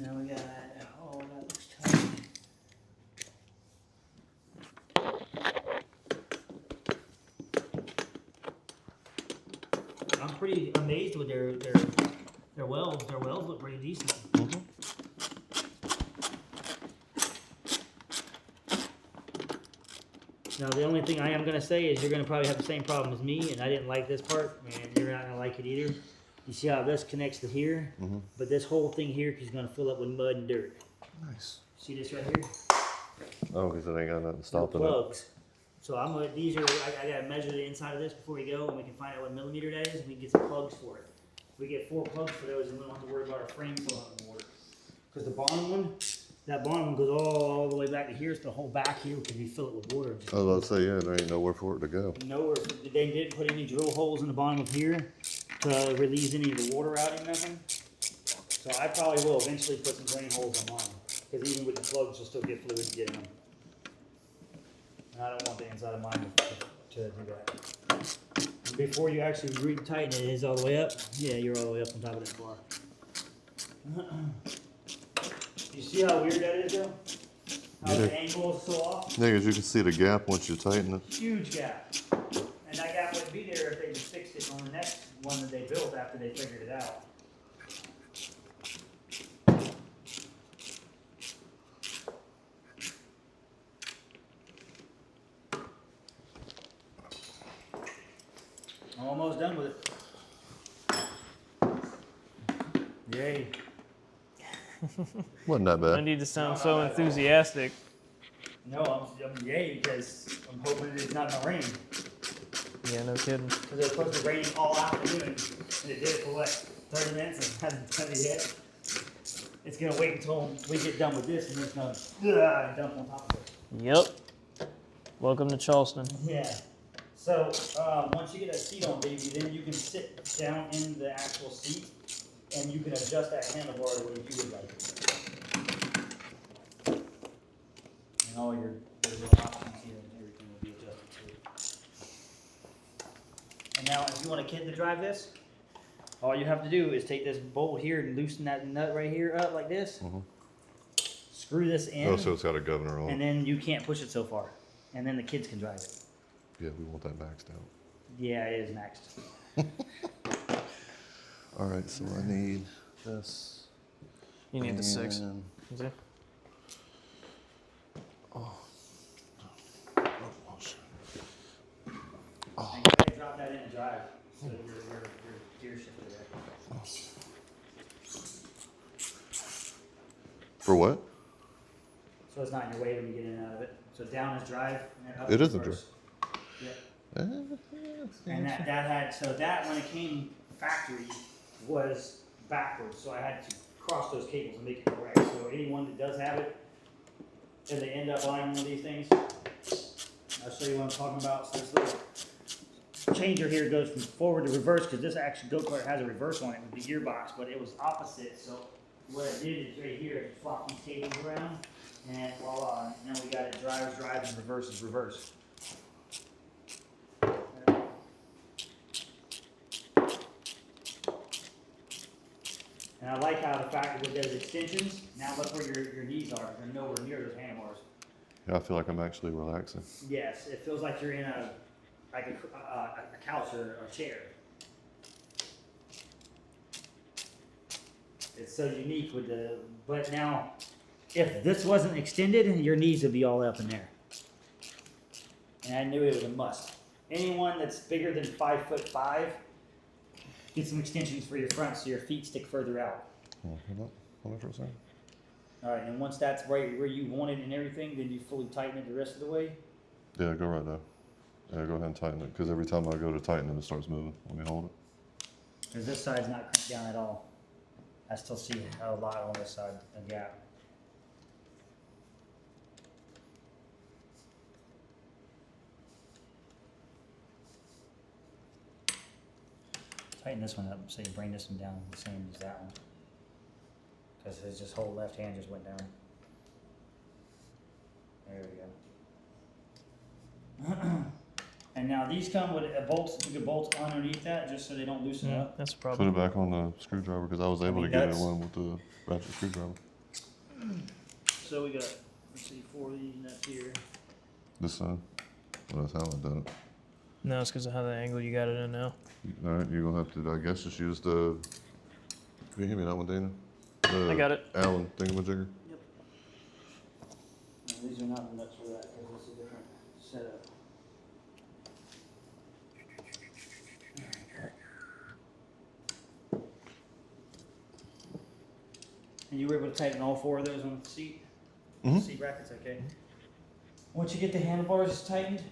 Now we got, oh, that looks tight. I'm pretty amazed with their welds. Their welds look pretty decent. Now the only thing I am gonna say is you're gonna probably have the same problem as me, and I didn't like this part, and you're not gonna like it either. You see how this connects to here, but this whole thing here is gonna fill up with mud and dirt.
Nice.
See this right here?
Oh, because it ain't got nothing
No
stopping it.
plugs. So I'm gonna, these are, I gotta measure the inside of this before we go, and we can find out what millimeter that is, and we can get some plugs for it. We get 4 plugs for those, and we don't have to worry about our frame filling up with water. Because the bottom one, that bottom one goes all the way back to here, so the whole back here can be filled with water.
I was about to say, yeah, there ain't nowhere for it to go.
Nowhere, they didn't put any drill holes in the bottom of here to release any of the water out and nothing. So I probably will eventually put some drain holes on mine, because even with the plugs, you'll still get fluid to get in them. And I don't want the inside of mine to do that. Before you actually retighten it, it is all the way up. Yeah, you're all the way up on top of that bar. You see how weird that is, though? How the angle is so off?
Yeah, because you can see the gap once you tighten it.
Huge gap. And that gap wouldn't be there if they just fixed it on the next one that they built after they figured it out. I'm almost done with it. Yay.
Wasn't that
I
bad.
need to sound so enthusiastic.
No, I'm yay because I'm hoping it's not gonna rain.
Yeah, no kidding.
Because it was supposed to rain all afternoon, and it did it for what, 30 minutes and hasn't done it yet. It's gonna wait until we get done with this and it's gonna dump on top of it.
Yep. Welcome to Charleston.
Yeah. So once you get that seat on, baby, then you can sit down in the actual seat and you can adjust that handlebar the way you would like it. And all your little options here and everything will be adjusted to. And now, if you want a kid to drive this, all you have to do is take this bolt here and loosen that nut right here up like this. Screw this in,
Oh, so it's got a governor on
and
it.
then you can't push it so far. And then the kids can drive it.
Yeah, we want that maxed out.
Yeah, it is maxed.
All right, so I need this.
You need the 6.
and-
Is it?
Oh, shit.
And go ahead and drop that in and drive. So your gear shifter there.
For what?
So it's not in your way when you get in and out of it. So down is drive and then up
It
is
isn't
reverse. Yep. And that had, so that when it came factory was backwards. So I had to cross those cables and make it correct. So anyone that does have it, and they end up buying one of these things, I'll show you what I'm talking about. So this little changer here goes from forward to reverse, because this actually go-kart has a reverse on it with the gearbox, but it was opposite. So what I did is right here, I flop these cables around, and voila, now we got it drives, and reverses, reverse. And I like how the fact that with those extensions, now look where your knees are. They're nowhere near those handlebars.
Yeah, I feel like I'm actually relaxing.
Yes, it feels like you're in a couch or a chair. It's so unique with the, but now, if this wasn't extended, your knees would be all up in there. And I knew it was a must. Anyone that's bigger than 5'5", get some extensions for your front so your feet stick further out.
Hold on for a second.
All right, and once that's right where you want it and everything, then you fully tighten it the rest of the way.
Yeah, go right there. Yeah, go ahead and tighten it, because every time I go to tighten it, it starts moving. Let me hold it.
Because this side's not cranked down at all. I still see a lot on this side, a gap. Tighten this one up so you bring this one down the same as that one. Because his whole left hand just went down. There we go. And now these come with a bolt, you can bolt underneath that just so they don't loosen up.
That's a
Put
problem.
it back on the screwdriver, because I was able to get it one with the ratchet screwdriver.
So we got, let's see, 4 of these nuts here.
This side. Well, that's how I done it.
No, it's because of how the angle you got it in now.
All right, you're gonna have to, I guess, just use the. Can you hear me that one, Dana?
I got it.
Allen thingamajigger.
Yep. No, these are not the nuts for that because it's a different setup. And you were able to tighten all 4 of those on the seat?
Mhm.
Seat brackets, okay. Once you get the handlebars tightened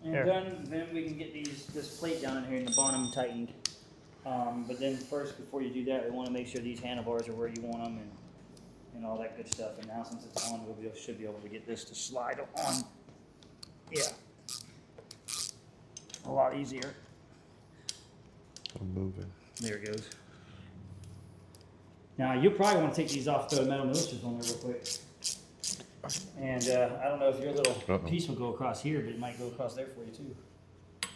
and
Here.
done, then we can get this plate down in here in the bottom tightened. But then first, before you do that, we want to make sure these handlebars are where you want them and all that good stuff. And now since it's on, should be able to get this to slide on. Yeah. A lot easier.
I'm moving.
There it goes. Now, you'll probably want to take these off, throw metal militias on there real quick. And I don't know if your little piece will go across here, but it might go across there for you too.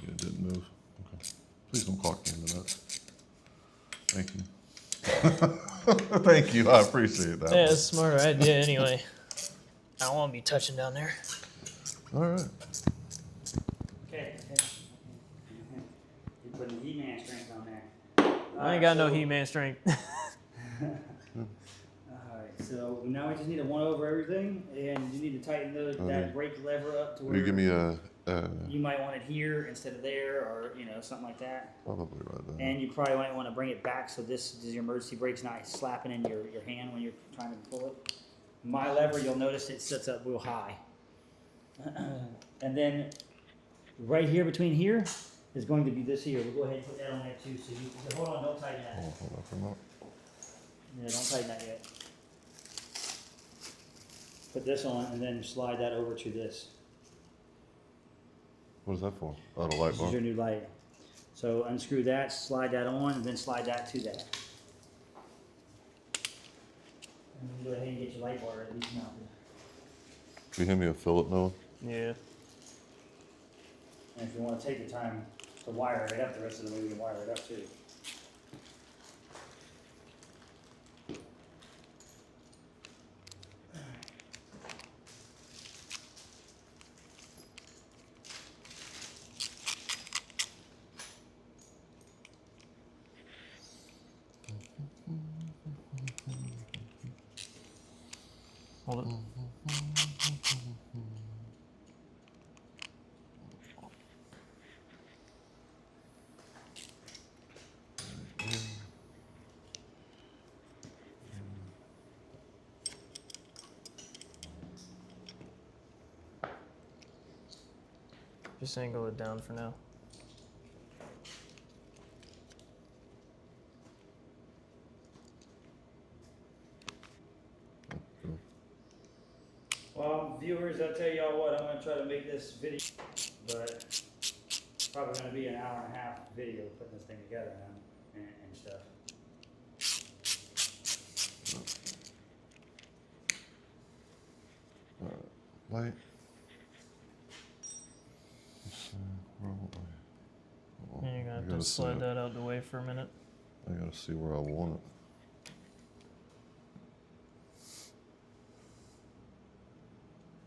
Yeah, it didn't move. Okay. Please don't clock me into that. Thank you. Thank you. I appreciate that.
Yeah, it's a smarter idea anyway. I don't want to be touching down there.
All right.
Okay. You put the He-Man strength on there.
I ain't got no He-Man strength.
Alright, so now we just need to 1 over everything, and you need to tighten that brake lever up to
Will
where
you give me a
you might want it here instead of there, or something like that.
probably right there.
And you probably might want to bring it back so your emergency brake's not slapping in your hand when you're trying to pull it. My lever, you'll notice it sits up real high. And then right here between here is going to be this here. We'll go ahead and put that on there too. So you hold on, don't tighten that.
Hold on for a moment.
Yeah, don't tighten that yet. Put this on and then slide that over to this.
What is that for? Oh, the light
This
bar.
is your new light. So unscrew that, slide that on, and then slide that to that. And then go ahead and get your light bar at least mounted.
Can you hand me a fillet, Noah?
Yeah.
And if you want to take the time to wire it up the rest of the way, we can wire it up too.
Hold it. Just angle it down for now.
Well, viewers, I tell y'all what, I'm gonna try to make this video, but probably gonna be an hour and a half video putting this thing together and stuff.
Wait. Let's see, where am I? Hold on,
You're gonna
I
have
gotta
to
see
slide
it.
that out of the way for a minute.
I gotta see where I want it.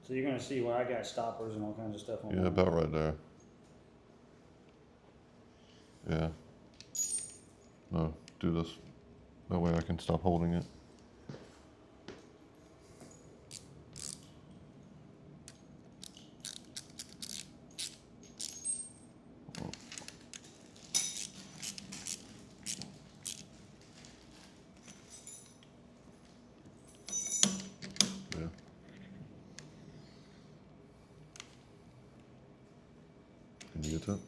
So you're gonna see where I got stoppers and all kinds of stuff on
Yeah,
mine.
about right there. Yeah. No, do this. That way I can stop holding it. Yeah. Can you get that?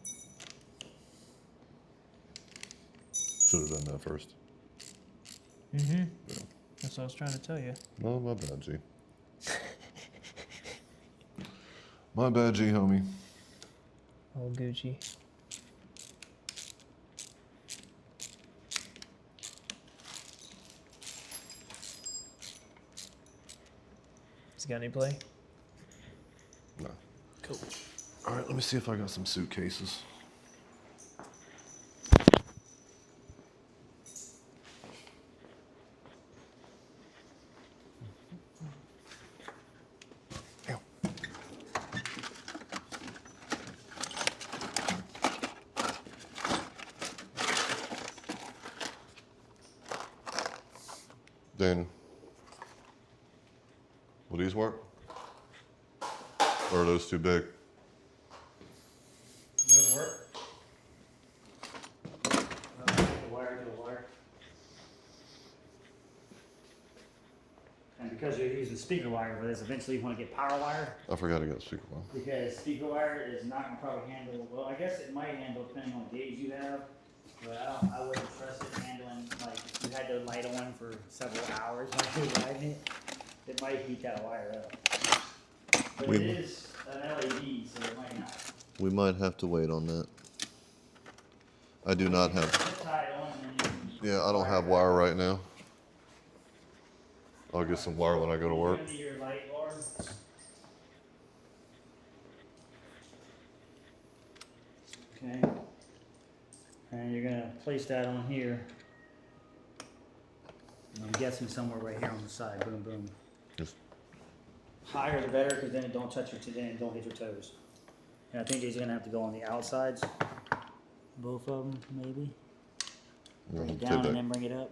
Should have done that first.
Mm-hmm.
Yeah.
That's what I was trying to tell you.
No, my bad, G. My bad, G, homie.
All Gucci. Has he got any play?
No.
Cool.
All right, let me see if I got some suitcases. Ow. Daniel, will these work? Or are those too big?
Those work. The wire to the wire. And because you're using speaker wire for this, eventually you want to get power wire,
I forgot to get the speaker one.
because speaker wire is not gonna probably handle, well, I guess it might handle depending on the gauge you have, but I wouldn't trust it handling, like, if you had to light on for several hours while you're riding it, it might heat that wire up. But
We
it
m-
is an LED, so it might not.
We might have to wait on that. I do not have.
Just tie it on and then you can
Yeah, I don't have
it
wire
back.
right now. I'll get some wire when I go to work.
You're gonna need your light bar. Okay. And you're gonna place that on here. And I'm guessing somewhere right here on the side. Boom, boom.
Just
Higher the better, because then it don't touch your then it don't hit your toes. And I think these are gonna have to go on the outsides. Both of them, maybe. Bring it down and then bring it up.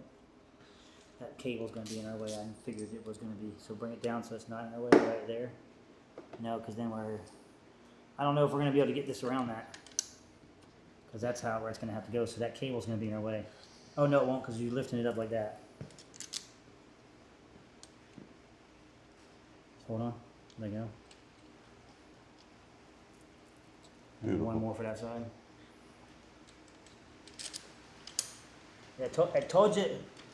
That cable's gonna be in our way. I figured it was gonna be. So bring it down so it's not in our way right there. No, because then I don't know if we're gonna be able to get this around that. Because that's where it's gonna have to go. So that cable's gonna be in our way. Oh no, it won't, because you're lifting it up like that. Hold on. There you go. And
Beautiful.
one more for that side. Yeah, I told you,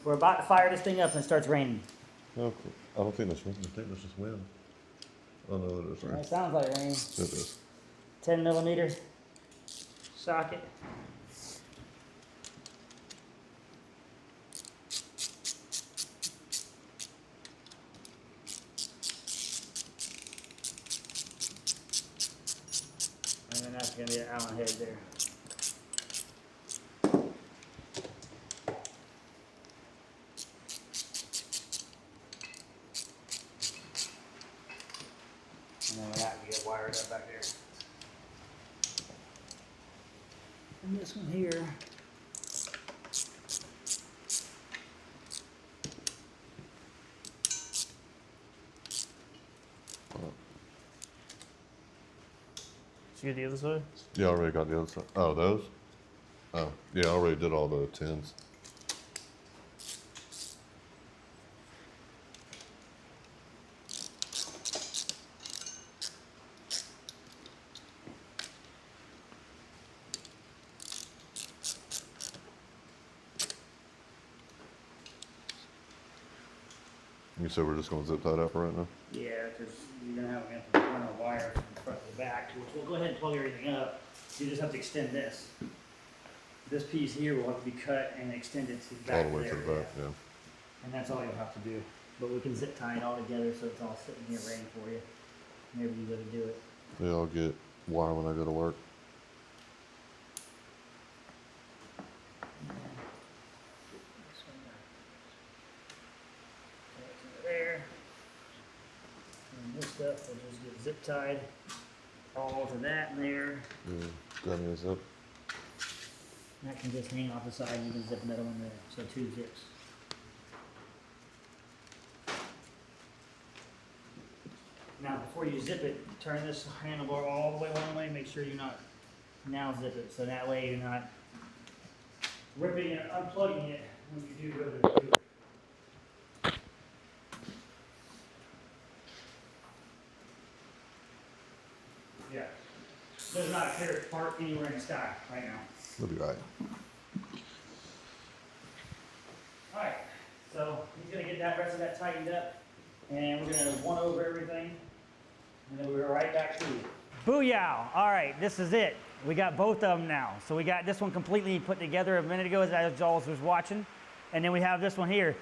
we're about to fire this thing up and it starts raining.
no, I don't think that's wind. I think that's just wind. Oh no, it is rain.
It sounds like rain.
It is.
10 millimeters socket. And then that's going to be an Allen head there. And then that will get wired up back there. And this one here.
Did you get the other side?
Yeah, I already got the other side. Oh, those? Oh, yeah, I already did all the tins. You said we're just gonna zip that up right now?
Yeah, because you're gonna have to run a wire from the front to the back, which we'll go ahead and plug everything up. You just have to extend this. This piece here will have to be cut and extended to
All
back
the way
there.
to the back, yeah.
And that's all you'll have to do. But we can zip tie it all together so it's all sitting here ready for you whenever you go to do it.
Yeah, I'll get wire when I go to work.
There. And this stuff will just get zip tied all to that in there.
Yeah, got me a zip.
And that can just hang off the side and you can zip another one there. So 2 zips. Now before you zip it, turn this handlebar all the way one way, make sure you're not now zip it. So that way you're not ripping and unplugging it when you do go to do it. Yeah. There's not a clear part anywhere in the sky right now.
We'll be right.
Alright, so he's gonna get that rest of that tightened up, and we're gonna one over everything, and then we're right back to you. Booyah! Alright, this is it. We got both of them now. So we got this one completely put together a minute ago as y'all was watching, and then we have this one here.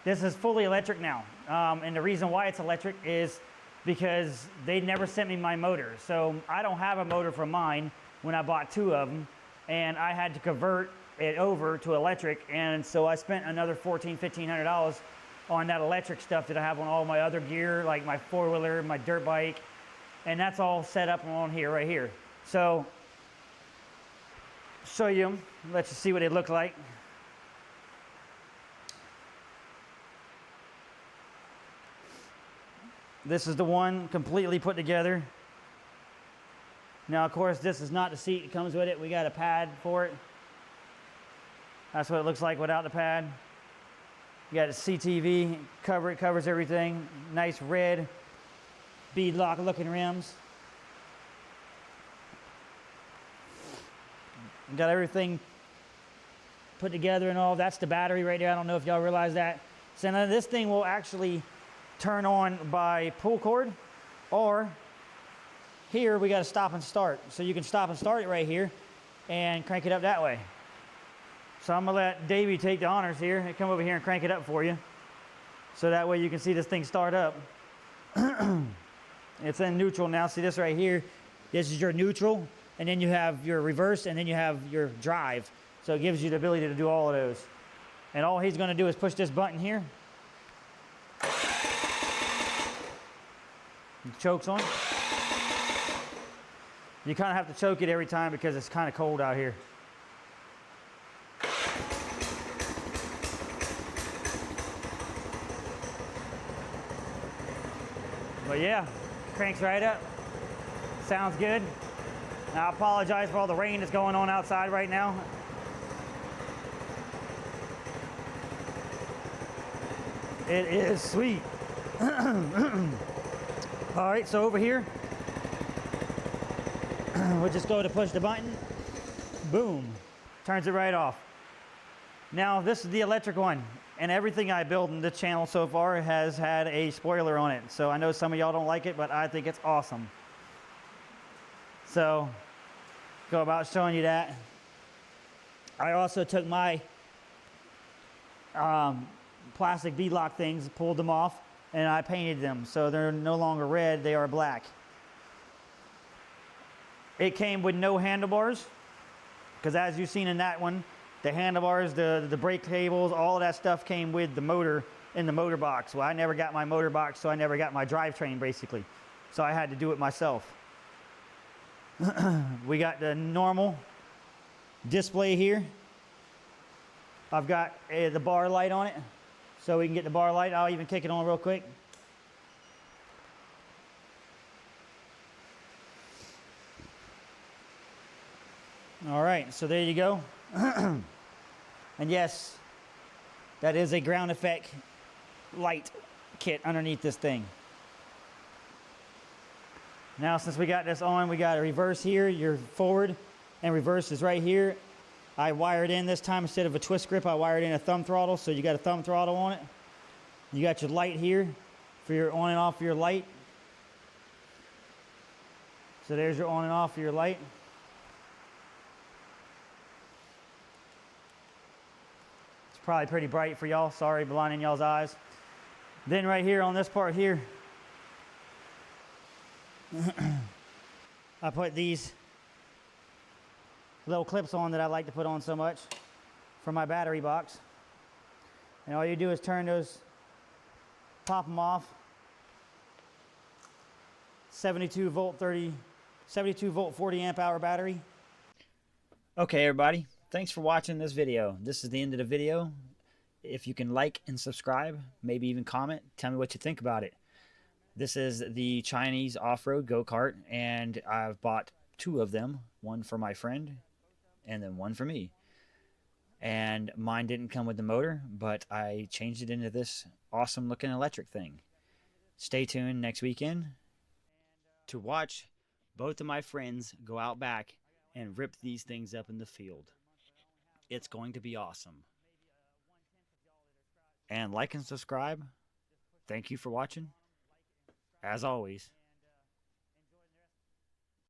This is fully electric now, and the reason why it's electric is because they never sent me my motor. So I don't have a motor for mine when I bought 2 of them, and I had to convert it over to electric, and so I spent another $1,500 on that electric stuff that I have on all my other gear, like my 4-wheeler, my dirt bike, and that's all set up on here, right here. So, show you them, let you see what they look like. This is the one completely put together. Now, of course, this is not the seat that comes with it. We got a pad for it. That's what it looks like without the pad. You got a CTV cover, it covers everything. Nice red beadlock looking rims. Got everything put together and all. That's the battery right there. I don't know if y'all realize that. So now this thing will actually turn on by pull cord, or here we got to stop and start. So you can stop and start it right here and crank it up that way. So I'm gonna let Davey take the honors here and come over here and crank it up for you. So that way you can see this thing start up. It's in neutral now. See this right here? This is your neutral, and then you have your reverse, and then you have your drive. So it gives you the ability to do all of those. And all he's gonna do is push this button here. The choke's on. You kind of have to choke it every time because it's kind of cold out here. But yeah, cranks right up. Sounds good. Now, I apologize for all the rain that's going on outside right now. It is sweet. All right, so over here, we'll just go to push the button. Boom, turns it right off. Now, this is the electric one, and everything I build in this channel so far has had a spoiler on it. So I know some of y'all don't like it, but I think it's awesome. So, go about showing you that. I also took my plastic beadlock things, pulled them off, and I painted them. So they're no longer red, they are black. It came with no handlebars, because as you've seen in that one, the handlebars, the brake cables, all of that stuff came with the motor in the motor box. Well, I never got my motor box, so I never got my drivetrain, basically. So I had to do it myself. We got the normal display here. I've got the bar light on it, so we can get the bar light. I'll even kick it on real quick. All right, so there you go. And yes, that is a ground effect light kit underneath this thing. Now, since we got this on, we got a reverse here. Your forward and reverse is right here. I wired in this time, instead of a twist grip, I wired in a thumb throttle, so you got a thumb throttle on it. You got your light here for your on and off your light. So there's your on and off for your light. probably pretty bright for y'all. Sorry, blinding y'all's eyes. Then right here on this part here, I put these little clips on that I like to put on so much for my battery box. And all you do is turn those, pop them off. 72 volt 40 amp hour battery.
Okay, everybody. Thanks for watching this video. This is the end of the video. If you can like and subscribe, maybe even comment, tell me what you think about it. This is the Chinese off-road go-kart, and I've bought 2 of them. One for my friend, and then one for me. And mine didn't come with the motor, but I changed it into this awesome looking electric thing. Stay tuned next weekend to watch both of my friends go out back and rip these things up in the field. It's going to be awesome. And like and subscribe. Thank you for watching. As always,